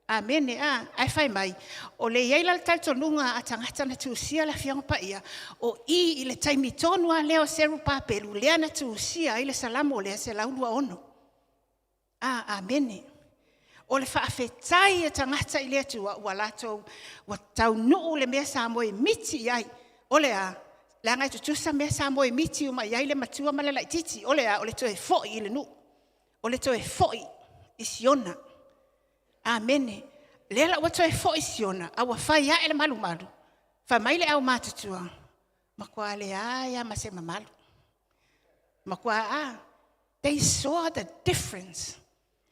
Amen, ai whai mai, o le iaila le tautonunga a tangata na tuusia la fianga pa ia, o i le taimi tonua leo seru papelu, lea na tuusia i le salamo lea se laulua ono. Amen. O le whaafetai e tangata i lea tua, ua lato, ua tau nuu le mea sa moe miti iai, o lea, la ngai tutusa mea sa moe miti uma iai le matua malala i titi, o lea, o le toe foi i le nu, o le toe foi i siona. Amen. Lela ua toe foi siona, a ua whai a ele malu. Wha maile au mātutua, makua le aia ma se mamalu. Makua they saw the difference.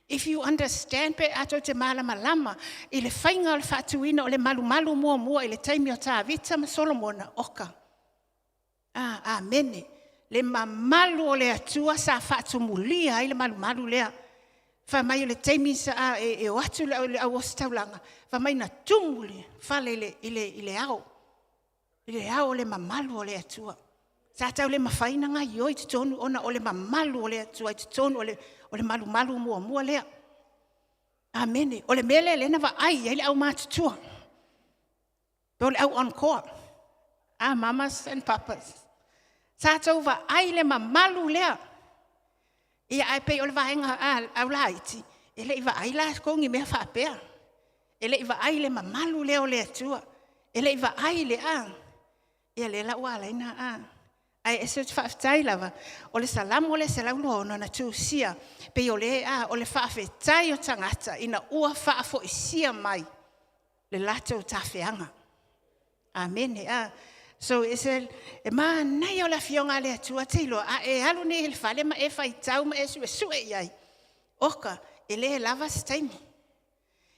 If you understand pe ato te malama, i le whainga o le whaatuina o le malu mua i le taimi o tā vita ma Solomona oka. Amen. Le mamalu o le atua sa whaatumulia i le malu lea. Fa mai le taimi sa e watu le au staulanga. Fa mai na tumuli fale ile ao. Ile ao le mamalu o le atua. Sa tau le mafaina nga yoi te tonu ona o le mamalu o le atua te tonu o le malu mua lea. Amen. O le mele le na va ai le au matutua. Pe o le au encore. Mamas and papas. Sa tau va ai le mamalu lea. Ia ai pe o le vaenga au laiti. Ele iwa ai la kongi mea whaapea. Ele iwa ai le mamalu leo le atua. Ele iwa ai le Ia le la ua alaina Ai ese te whaafetai lava. O le salamu o le salaulu ono na tuusia. Pe o le o le whaafetai o tangata. Ina ua whaafo isia mai. Le lato tawhianga. Amen. So ese nai o la fionga le atua teilo e alu ne le fale ma e fai tau ma e sue iai. Oka e le lava staimi.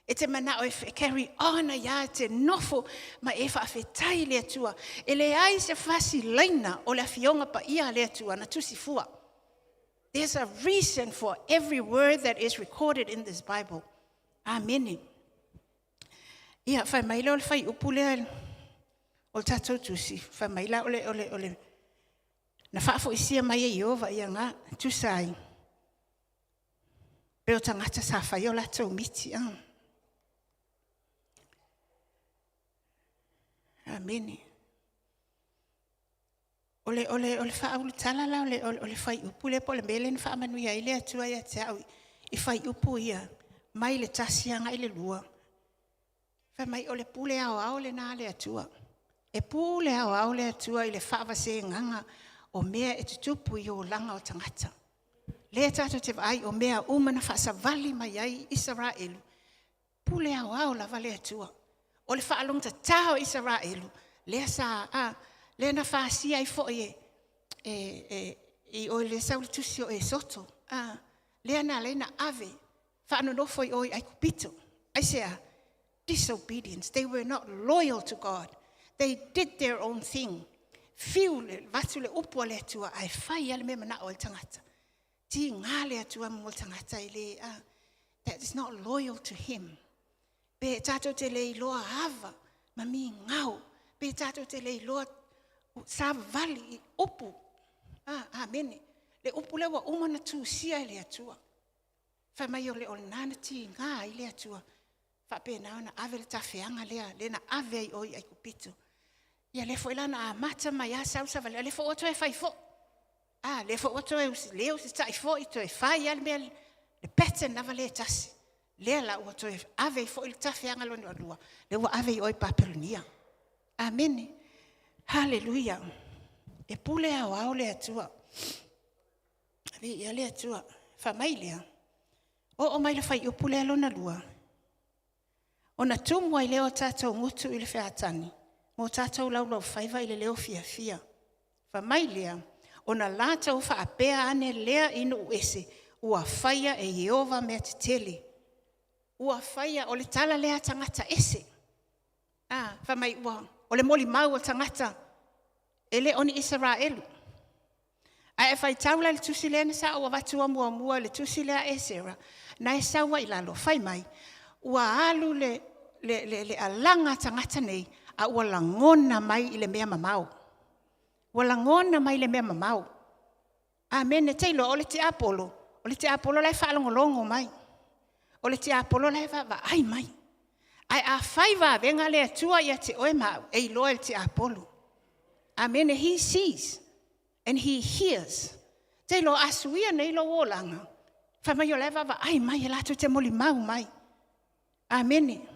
E te mana o e carry on ia te nofo ma e whaafetai le atua. E le ai se fasi leina o la fionga pa ia le atua na tusi fua. There's a reason for every word that is recorded in this Bible. Amen. Ia fai mai leo le fai upule o tatou tusi, wha maila ole. Na whaafo isia mai e Iova ia ngā tusai. Peo tangata sa whai o latou miti. Amen. Ole whaau tala la ole whai upu le po le mele ni wha manu ia ile atua ia te au. I whai upu ia, mai le tasianga i le lua. Wha mai ole pule au le nā le atua. E pule au le atua i le whaavase nganga o mea e tutupu i o langa o tangata. Le tato te vai o mea umana whaasavali mai ai Israelu. Pule au la vale atua. O le whaalong ta tau Israelu. Le sa le na whaasia i fo i o le sauli tusio e soto. Le na le na ave. Whaanonofo i oi ai kupito. I say disobedience. They were not loyal to God. They did their own thing. Fiu le vatu le upo le atua ai whai ale me mana o le tangata. Ti ngā le atua mo le tangata i le that is not loyal to him. Pe tato te le iloa hava ma mi ngau. Pe tato te le iloa sa vali i upu. Amen. Le upu le wa umana tu sia i le atua. Whai mai o le o nana ti ngā i le atua. Whape nao na ave le tawhianga lea. Le na ave ai oi ai kupito. Ia le fo ilana a mata mai a sausa vale. Le fo oto e fai fo. Le fo oto e usi leo si tai fo i to e fai al mea le pattern na vale tasi. Lea la oto e ave i fo il tawhianga lo ni lua. Le wa ave i oi papelunia. Amen. Hallelujah. E pule au le atua. Ia le atua. Fa mai lea. O mai le fai o pule alo na lua. O na tumu ai leo tātou ngutu i le whiatani. Mō tātou laulau whaiva i le leo fia. Wha mai lea, o na lātou whaapea ane lea inu uese, ua whaia e Jehova mea te tele. Ua whaia o le tala lea tangata ese. Wha mai ua, o le moli mau o tangata, e le oni Israelu. Ai e whai taula le tusi lea na sa ua watua mua le tusi lea e sera, na e sawa i lalo, whai mai, ua alu le alanga tangata nei, a ua langona mai i le mea mamau. Ua langona mai le mea mamau. Amen, e teilo, o le te apolo lai whaalongolongo mai. O le te apolo lai wa ai mai. Ai a whai wa venga le atua ia te oe mau, e iloa le te apolo. Amen, and he sees, and he hears. Teilo, asuia nei lo o langa. Whamai o lai wa ai mai, e lato te moli mau mai. Amen.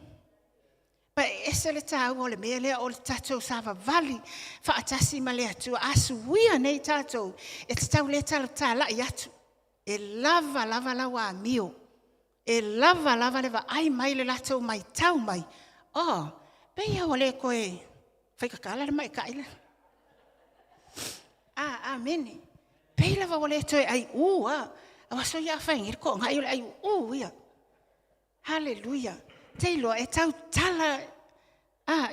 Pa ese le tāu o le mea lea o le tātou sāwa vali, whaatasi ma le atua, asuia nei tātou, e te tau le talo tā lai atu, e lava lawa mio, e lava lewa ai mai le latou mai tau mai, peia o le koe, whaikakala le mai kaile. Amene, peia lava o le toe ai awa so ia whaingir ko, ngai o le ai ia. Hallelujah. Teilo e tau tala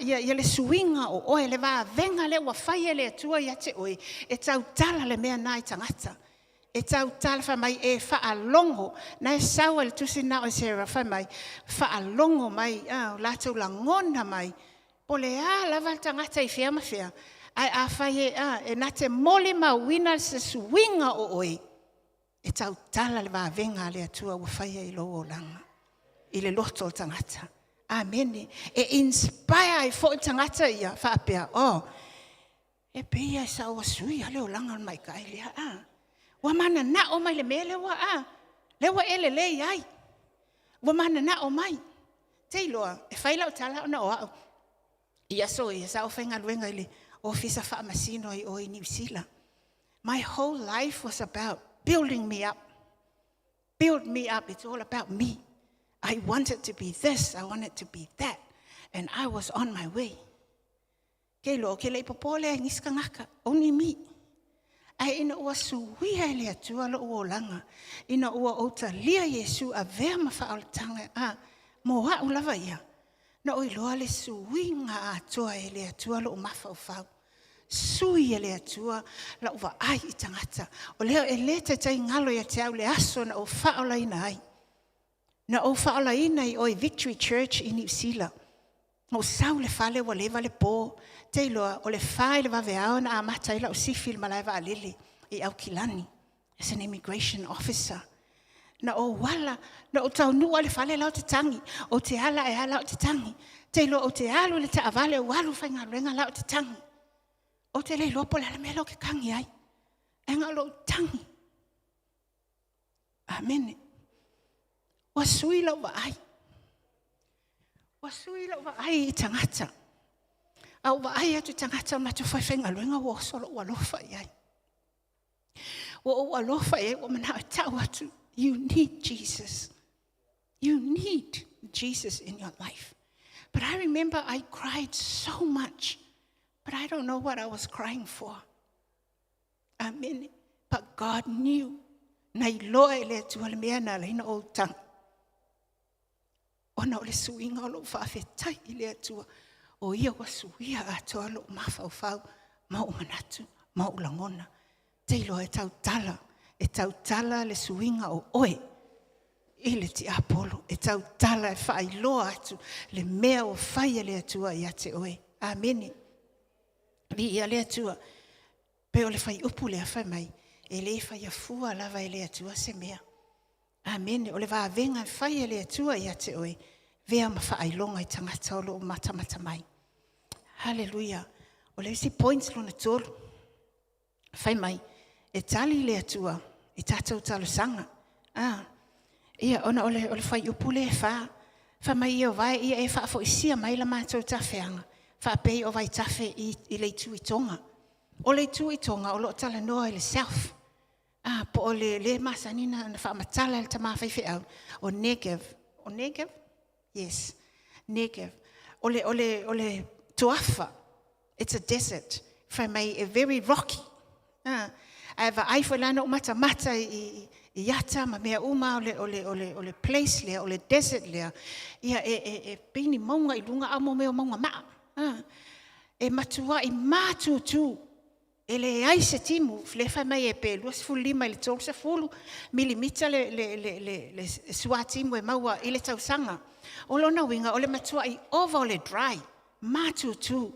ia le suinga o oe le waa venga le wa whaia le atua ia te oe e tau tala le mea nai tangata e tau tala wha mai e whaalongo na e saua le tusi na o sera wha mai whaalongo mai latou langona mai po le lava tangata i whia mawhia ai a whaie e na te mole mawina se suinga o oe e tau tala le waa venga le atua wa whaia i lo o langa i le loto o tangata. Amen. E inspire i fo tangata ia whaapea. E pia sa o sui a leo langa mai ka ilia. Wa mana na o mai le mea lewa lewa ele le ai. Wa mana na o mai. Teiloa, e whaila o tala o na o au. Ia so ia sa o whainga luenga ili ofisa wha masino i o i New Zealand. My whole life was about building me up. Build me up. It's all about me. I wanted to be this, I wanted to be that, and I was on my way. Ke lo ke le popole ngiska ngaka, only me. Ai ina ua suia le atua lo o langa. Ina ua ota lia Yesu a vea mawhaaltanga mo wa ulava ia. Na oi loa le suinga atua e le atua lo mawhau. Sui le atua la uwa ai i tangata. O leo e le te tai ngalo ia te au le aso na o whaola ina ai. Na o whaola ina i oi Victory Church in New Zealand. O sau le whale wa lewa le pō. Te iloa o le whae le wawe au na amata ila o sifil malaiwa a lili i au kilani. As an immigration officer. Na o wala, na o tau nua le whale lau te tangi. O te ala e ala o te tangi. Te iloa o te alu le te avale o walu whainga renga lau te tangi. O te le lopo le melo ke kangi ai. Enga lo tangi. Amen. Wa sui lau wa ai. Wa sui lau wa ai i tangata. Au wa ai atu tangata ma tu whaiwhenga luenga wa solo wa lofa i ai. Wa lofa i ai wa mana tau atu. You need Jesus. You need Jesus in your life. But I remember I cried so much. But I don't know what I was crying for. Amen. But God knew. Nai loa le tua le mea na leina o tang. Ona o le suinga o lo whaafetai i le atua. O ia wa suia atoa lo mawhau mau manatu, mau langona. Te ilo e tau tala le suinga o oe. I le ti apolo, e tau tala e whai loa atu, le mea o whai le atua i ate oe. Amen. Vi ia le atua, pe o le whai upu le awhai mai, e le whai afua lava e le atua se mea. Amen. O le waa venga whai le atua i ate oe, vea ma whai longa i tangata o lo matamata mai. Hallelujah. O le isi points lo na tolu. Whai mai, e tali le atua, e tātou talo sanga. Ia, ona o le whai upu le wha, wha mai ia vai, ia e wha fo isia mai la mātou tawheanga. Wha pei o vai tawhe i le tui tonga. O le tui tonga, o lo tala noa i le self. Po o le masanina, na wha matala le tamawhai whiau. O Negev. O Negev? Yes. Negev. O le tuafa. It's a desert. Wha mai e very rocky. Ai va ai fo lana o mata i yata ma mea uma o le place lea, o le desert lea. Ia e pini maunga i lunga amo mea maunga maa. e matua I mātutu, e le ai se timu, flefa mai e pe, 25 le 12 milimita le sua timu e maua I le tausanga. O lona winga, o le matua I ova o le dry, mātutu.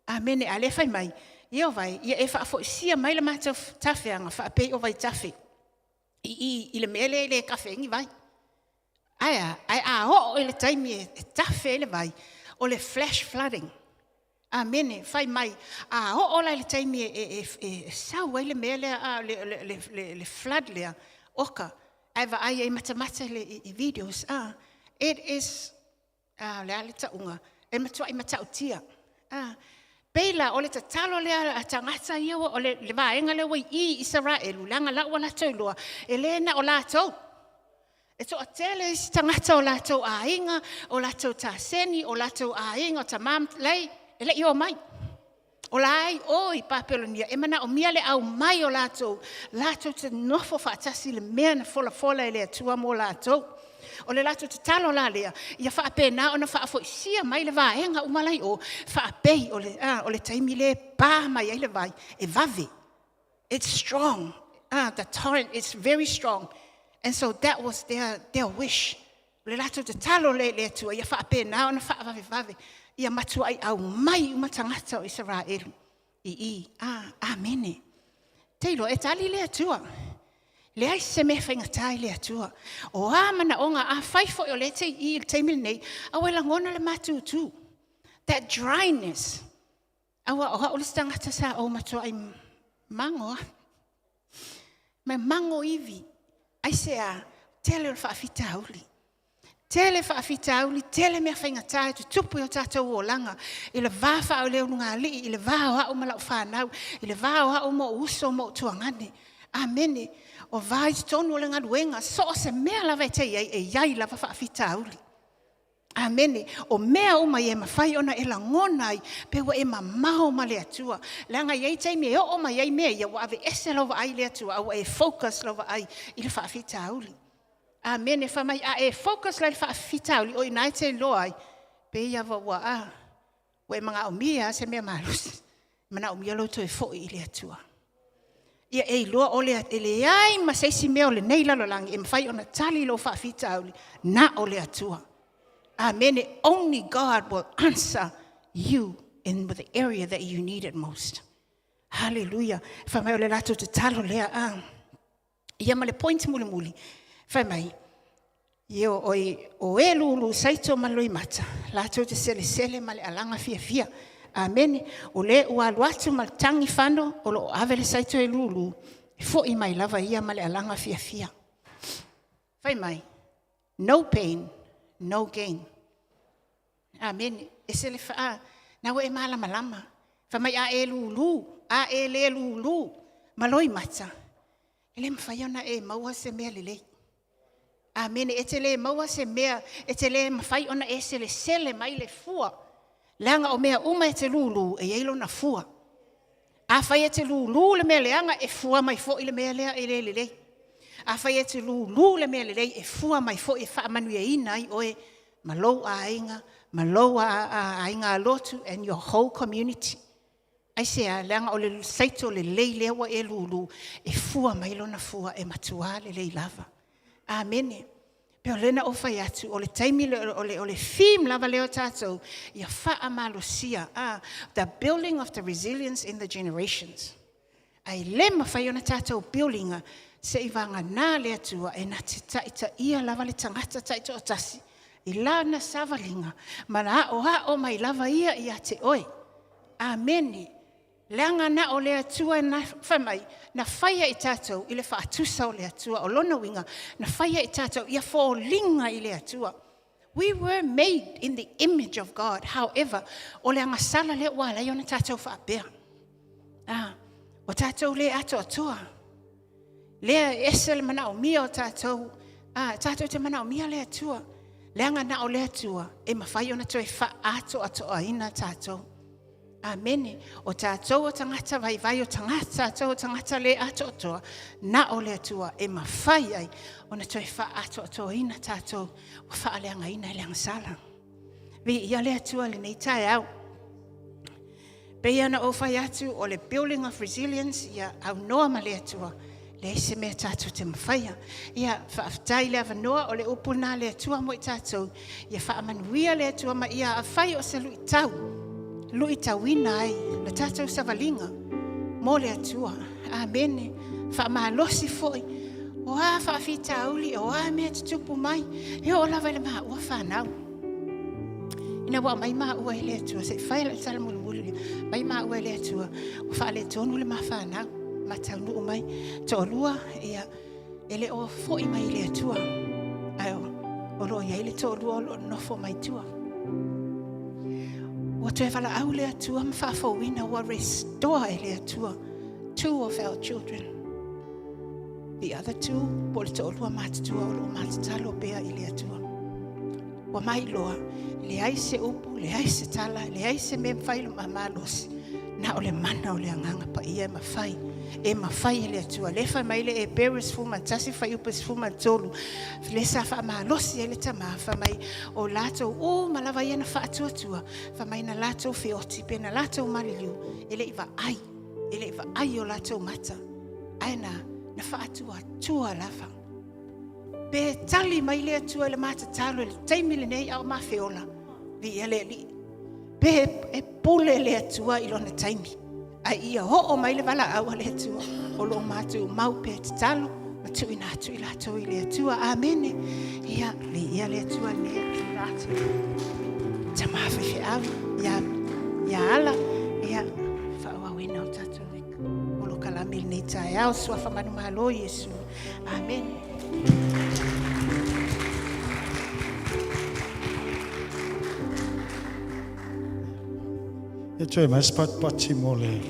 Amen, a le fai mai. Ia vai, ia e whaafo sia mai le mātou tawhianga, whaapei o vai tawhi. I le mele le kafe ingi vai. Ai a ho o le taimi e tawhi le vai, o le flash flooding. Amen, fai mai. A ho o le taimi e sau ai le mele le flood lea, oka. Ai va ai e matamata le videos. It is, le ale taunga, e matua I matau tia. Peila o le tatalo lea a tangata ia o le vaenga le wai I Israelu langa la wala toilua e lena o lātou. E to atele isi tangata o lātou ainga, o lātou tāseni, o lātou ainga o ta mam lei, e le I o mai. O lai oi papelonia, e mana o mia le au mai o lātou te nofo whaatasi le mea na fola e le atua mo lātou. O le lato te talo la lea, ia whaape na ona whaafo isia mai le vaenga umalai o whaapei o le taimi le pā mai ai le vai, e vave. It's strong. The torrent is very strong. And so that was their wish. O le lato te talo le atua, ia whaape na ona whaavave, ia matua ai au mai umatangata o Israelu. Amene. Teilo, e tali le atua. Le ai se me whaingatai le atua. O mana onga a whaifo o le te I teimil nei, a wela ngona le matutu. That dryness. Awa o haole stangata sa o matua I mango. Me mango iwi. Ai se a tele o whaafita auli. Tele whaafita auli, tele mea whaingatai, tu tupu o tātou o langa. I le vāwha o leo nunga li, I le vāwa o malau whanau, I le vāwa o mo uso mo tuangane. Amene. O vai tonu o le ngaruenga, so se mea lava e te iai lava whaafita auli. Amene. O mea uma e mawhai ona e la ngonai, pe wa e mamao ma le atua. Langa iai teime e o ma iai mea, ia wa ave ese lova ai le atua, au e focus lova ai I le whaafita auli. Amene, whamai a e focus la le whaafita auli, o inai te loai, pe ia wa e mga o mia se mea malusi. Mana o mia loto e fo I le atua. Ia e loa o le ai ma seisi mea o le nei lalolangi, e mawhai ona tali lo whaafita auli, na o le atua. Amen. Only God will answer you in the area that you need it most. Hallelujah. Whamai o le lato te talo lea ia ma le point muli. Whamai. Ia o e lulu saito maloi mata. Lato te sele ma le alanga fia. Amen. O le ua luatu ma tangi whano, o lo avele saito e lulu, e fo I mai lava ia ma le alanga fia. Whai mai, no pain, no gain. Amen. E se le wha, na o e malama. Whai mai a e le lulu, maloi mata. E le mwhai ona e maua se mea lelei. Amen. E te le maua se mea, e te le mwhai ona e se le sele mai le fua. Langa o mea uma e te lulu e eilo na fua. A whai e te lulu le mea leanga e fua mai fo I le mea lea e le. A whai e te lulu le mea le e fua mai fo I whaamanu e ina I oe malou a ainga, malou a ainga a lotu and your whole community. Ai sea langa o le saito le lewa e lulu e fua mai lo na fua e matua le lava. Amen. Peo lena o whai atu, o le taimi o le theme lava leo tātou, ia wha malosia, the building of the resilience in the generations. Ai lema whai ona tātou buildinga, se I wanga nā lea tua, e nā te taita ia lava le tangata taito o tasi, I la na savalinga, mana o mai lava ia te oe. Amen. Leanga na o lea tua na whamai, na whaia I tātou I le whaatusa o lea tua, o lona winga, na whaia I tātou ia whōlinga I lea tua. We were made in the image of God. However, o leanga sala lea wala I ona tātou whaapea. O tātou lea ato atua. Lea esel mana o mia o tātou, tātou te mana o mia lea tua. Leanga na o lea tua, e mawhai ona toi wha ato a ina tātou. Amen. O tātou o tangata vai o tangata, tātou o tangata le ato toa, na o le atua e mawhai ai, o na toi wha ato toa ina tātou, o wha leanga ina leanga sala. Vi ia le atua le nei tai au. Pea na o whai atu o le building of resilience ia au noa ma le atua. Le se mea tātou te mawhaia. Ia whaaftai le avanoa o le upuna le atua mo I tātou. Ia whaamanuia le atua ma ia a whai o se lui tau. Lui tau ina ai le tātou savalinga. Mo le atua. Amene. Whaamalosi foi. O a whaafita auli o a mea tutupu mai. Ia o lawa le maa ua whanau. Ina wa mai maa ua le atua. Se whai le tala mulumuli. Mai maa ua le atua. O wha le tonu le maa whanau. Matau nuu mai to lua ia ele o foi mai le tua ai o lo ia ele to lua lo no fo mai tua o te vala au le tua mfa fo wina wa restore ele tua 2 of our children, the other 2 po le to lua mat tua o lo mat talo bea ile tua wa mai loa le ai se upu le ai se tala le ai se me failo mamalos na o le mana o le anganga pa ia mafai e mawhai le atua. Le whai mai le e beres fuma, tasi whai upes fuma tolu. Le sa wha maa losi e le tama, wha mai o lato, o malawa ia na wha atua tua. Wha mai na lato whioti, pe na lato maliliu. Ele iwa ai o lato mata. Aina na wha atua tua lava. Pe tali mai le atua le mata talo, le taimile nei au ma feola. Vi ele li. Pe e pule le atua ilona taimi. Ai ia ho o mai le wala au le tua o lo matu mau pe talo matu ina tu ila to ile tua amene ia le ia le tua ne rati tama fe au ya ala ia fa wa wina o tatu o lo kala mil nei tai au sua fa manu malo Yesu amen. E tue mai spat pati mo le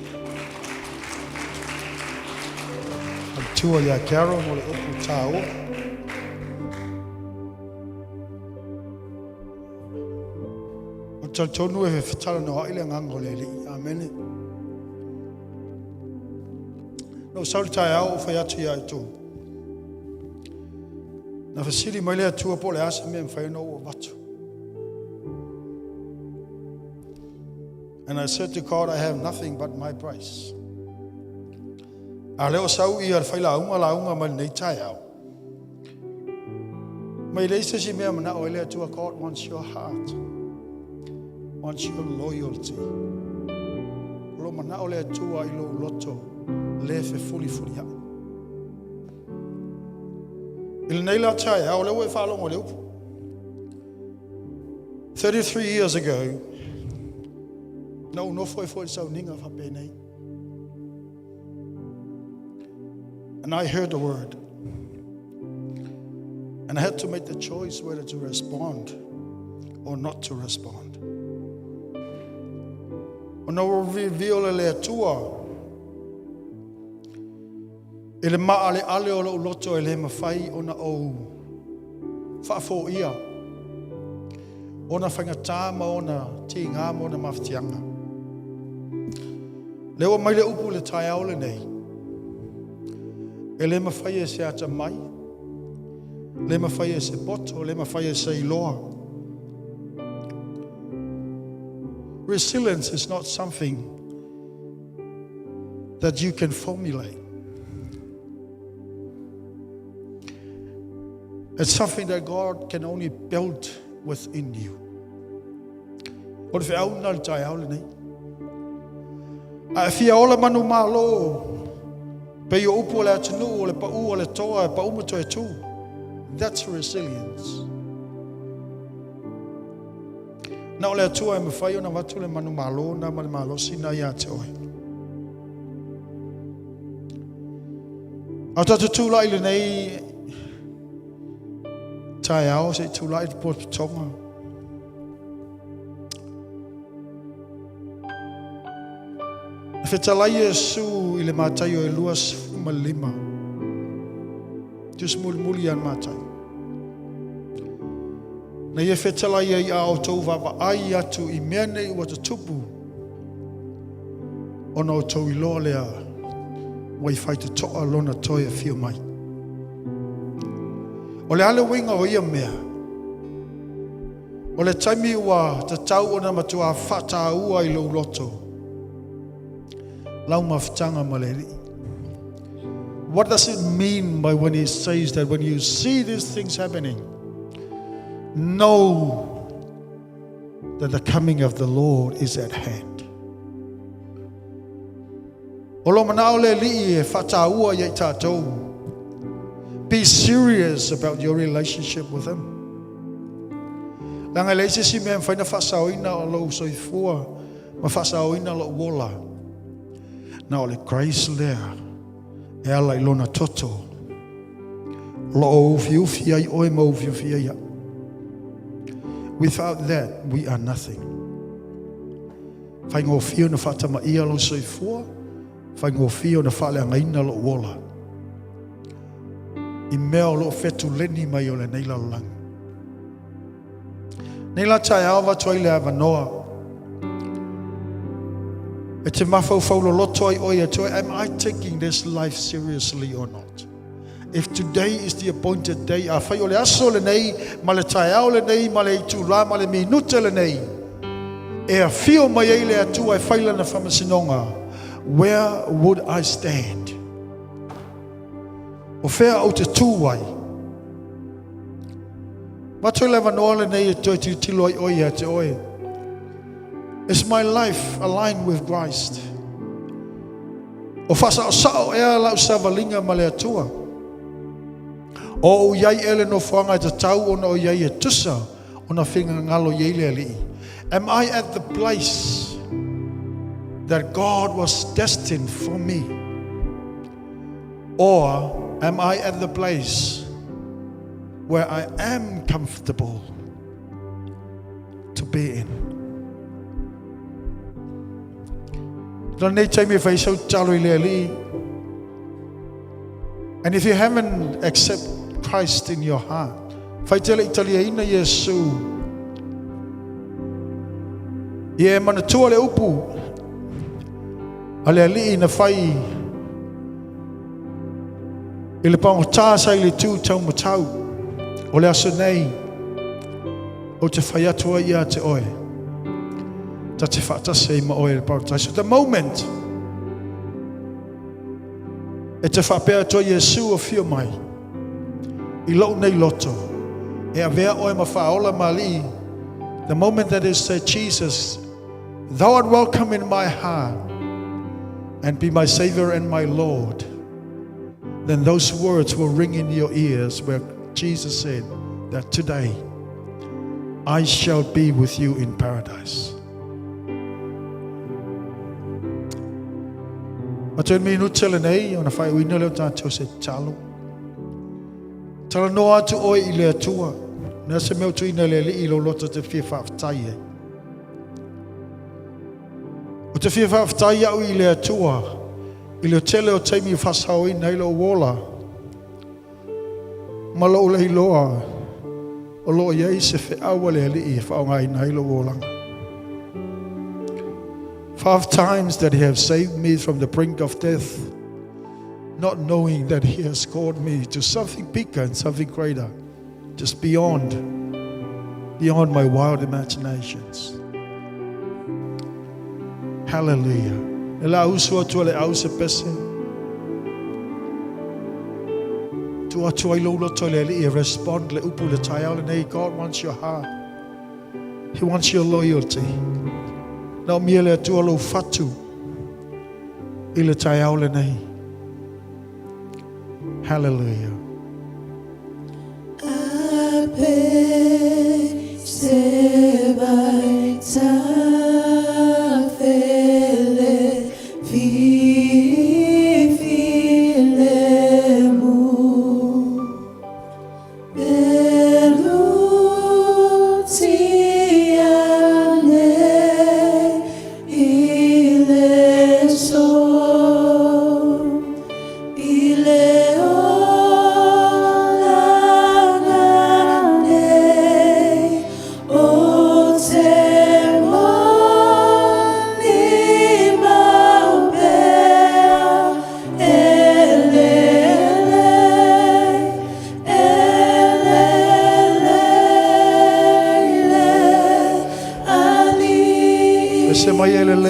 al tua ia Carol mo le upu tau o tal tonu e whetala no haile ngango le li amene no sauri tai au o whai atu ia i tō na whasiri mai le atua po le asa mea mwhai no o watu. And I said to God, I have nothing but my praise. A leo sau I al whaila launga mai nei tai au. Mai leisa si mea mana o elea tua, God wants your heart. Wants your loyalty. Lo mana o lea tua I lo loto. Le fe fuli ha. Il nei la tai au leo e whalongo leo. 33 years ago, no foi so ninga fa penei. And I heard the word. And I had to make the choice whether to respond or not to respond. Ono viola le tua. Ele maale ale o loto ele mafai ona o fa fo ia. Ona whanga tāma ona ti ngā mo na mawhitianga. Lewa mai le upu le tai aole nei. E le mawhai e se ata mai. Le mawhai e se boto, le mawhai e se iloa. Resilience is not something that you can formulate. It's something that God can only build within you. O le whiau na le tai aole nei. A fia ola manu malo. Pe yo upu le atunu o le pau o le toa e pau mato e tu. That's resilience. Na o le atua e mawhai o na watu le manu malo na ma le malo sina ia te oi. Au tatu tūlai le nei tai au se tūlai te po tonga. Whetalai Yesu I le mātai o e luas fuma lima. Just muli an mātai. Na ia whetalai ai a o tau wawa ai atu I mea nei ua te tupu. Ona o tau I loa lea wai whai te toa lona toi a whio mai. O le ale winga o ia mea. O le taimi ua te tau ona matua whata ua I lo loto. lau mafitanga maleli. What does it mean by when he says that when you see these things happening, know that the coming of the Lord is at hand? Olo manao le li e whataua ye tātou. Be serious about your relationship with Him. Langa leise si mea whaina whasaoina o lo soifua, ma whasaoina lo wola. Na ole grace lea, e ala I lona toto. Lo o ufi ai oe ma ufi ai. Without that, we are nothing. Whaingo fio na whatama ia lo soifua, whaingo fio na whale angaina lo wola. I mea o lo fetu leni mai o le neila lang. Neila tai awa toi le awa noa. E te mawhau whaulo loto ai oia toi, am I taking this life seriously or not? If today is the appointed day, a whai o le aso le nei, ma le tai ao le nei, ma le itu la, ma le minute le nei. E a fio mai ei le atu ai whaila na whamasinonga. Where would I stand? O whea au te tūwai. Matoi lewa noa le nei e toi tilo ai oia te oe. Is my life aligned with Christ? O whasa o sao ea lau savalinga ma le atua. O iai ele no whanga te tau ona o iai e tusa ona whinga ngalo iei le ali. Am I at the place that God was destined for me? Or am I at the place where I am comfortable to be in? And if you haven't accepted Christ in your heart, faitele italiaina Yesu, ye manatua le upu, ale ali na fai, ile pang tasa ile tu tau matau, ole aso nei, o te fai atua ia te oe. So the moment e te whapea to Yesu o fio mai I lo nei loto e a vea oe ma whaola mali, the moment that is said, Jesus, thou art welcome in my heart and be my Savior and my Lord, then those words will ring in your ears where Jesus said that today I shall be with you in paradise. Matun mi nutele nei ona fai uina leo tātou se talo. Tala no atu oi I le atua. Nea se meu tuina le li ilo loto te fia whaaftai e. O te fia whaaftai au I le atua. I leo tele o teimi whasao ina ilo wola. Malo le iloa. O lo iei se fe awa le li I whaonga ina ilo wolanga. 5 times that He has saved me from the brink of death, not knowing that He has called me to something bigger and something greater, just beyond my wild imaginations. Hallelujah. Ela usua tu le au se pese. Tu atu ai lo to le li respond le upu le tai au le nei. God wants your heart. He wants your loyalty. Na miele atua lo fatu I le tai au le nei. Hallelujah. Ape se vai tafele vifilemu Se mai ele le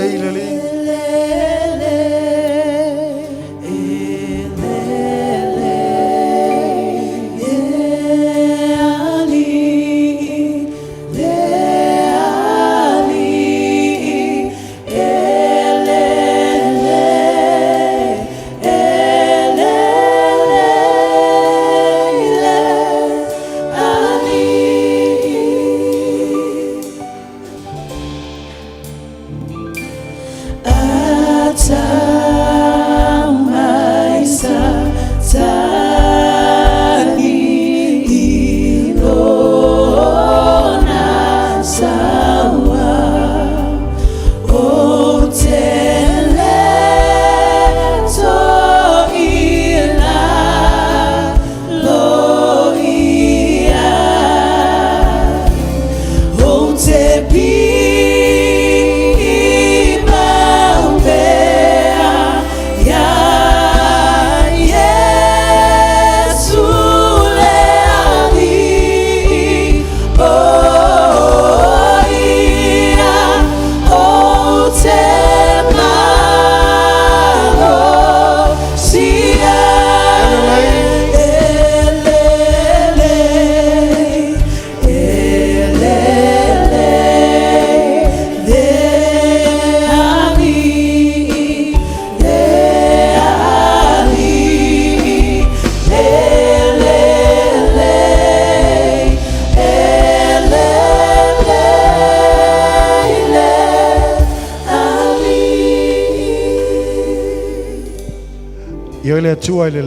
Ia le atua ele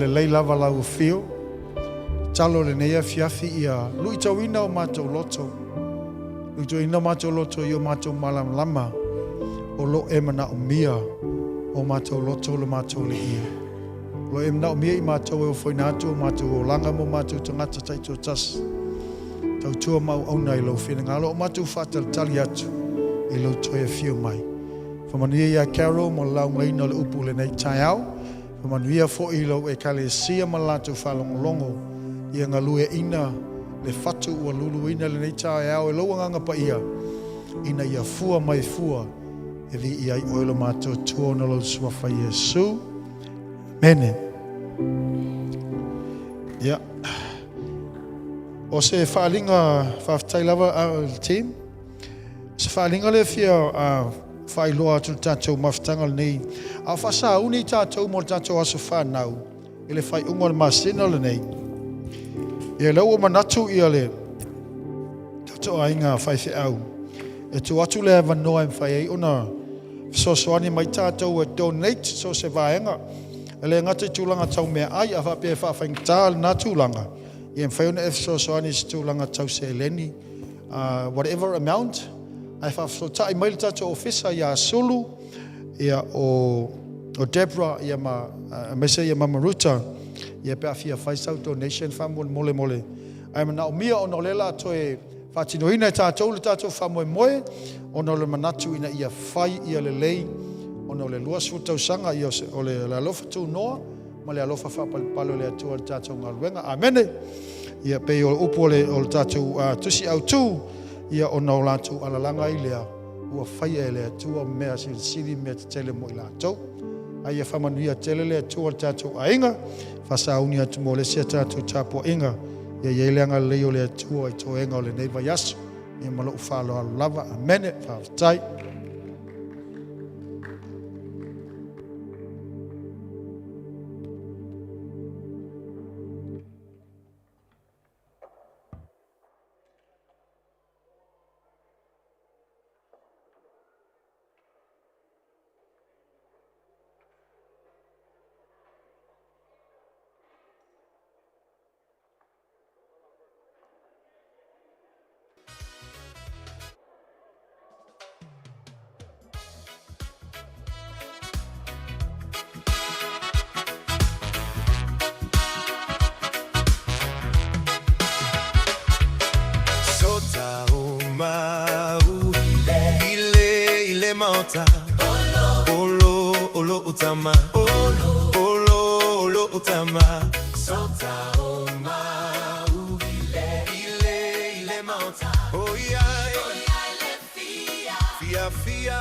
lei lava lau fio. Talo le neia fiafi ia lui tauina o mātou loto. Lui tauina o mātou loto i o mātou malam lama. O lo emana o mia o mātou loto le mātou le ia. Lo emana o mia i mātou e o whainatu o mātou o langa mo mātou tangata taito tas. Tau tua mau auna i lau whenangalo o mātou whatal tali atu i lau toia fio mai. Whamania ia Carol mo lau ngaina le upu le nei tai au. Whamanuia fo i lau e kale sia ma lātou whalongolongo ia ngalu e ina le fatu ua lulu ina le nei tae au e lau anganga pa ia ina ia fua mai fua e vi ia i oilo mātou tua na lau suafa Yesu. Mene. Ia. O se whaalinga whaftai lava al team. Se whaalinga le fia whailoa atu tātou mawhitanga nei. A whasa uni tātou mo tātou aso whanau. I le whai unga le masina le nei. I lau o manatu i ale. Tātou ainga whai whi au. E tu atu le wanoa e whai ei ona. Sosoani mai tātou e donate so se vaenga. E le ngata tūlanga tau mea ai a whapea whawhaingta le nā tūlanga. I em whai ona e sosoani se tūlanga tau se eleni. Whatever amount. Ai whawhota i maile tātou ofisa i a sulu. Ia o Deborah ia ma mese ia Mama Ruta ia pe afia faisau donation famol mole mole ai mana o mia ona lela toe fatinoina tātou le tātou famoe moe ona le manatu ina ia fai ia le lei ona le lua sutau sanga ia o le alofa tu noa ma le alofa whapalpalo le atua le tātou ngaluenga amene ia pe o upo le o le tātou tusi au tū ia ona o lātou alalanga i lea ua fai e le atua mea sili mea te tele mo i lātou. Ai e whamanuia tele le atua le tātou a inga, whasauni atu mo le sia tātou tāpua inga, ia ieleanga leo le atua i tō enga o le neiva yasu, ia malo u whaloa lava, amene, whaatai. Olo utama olo utama sota oma ile mauta oh yeah fia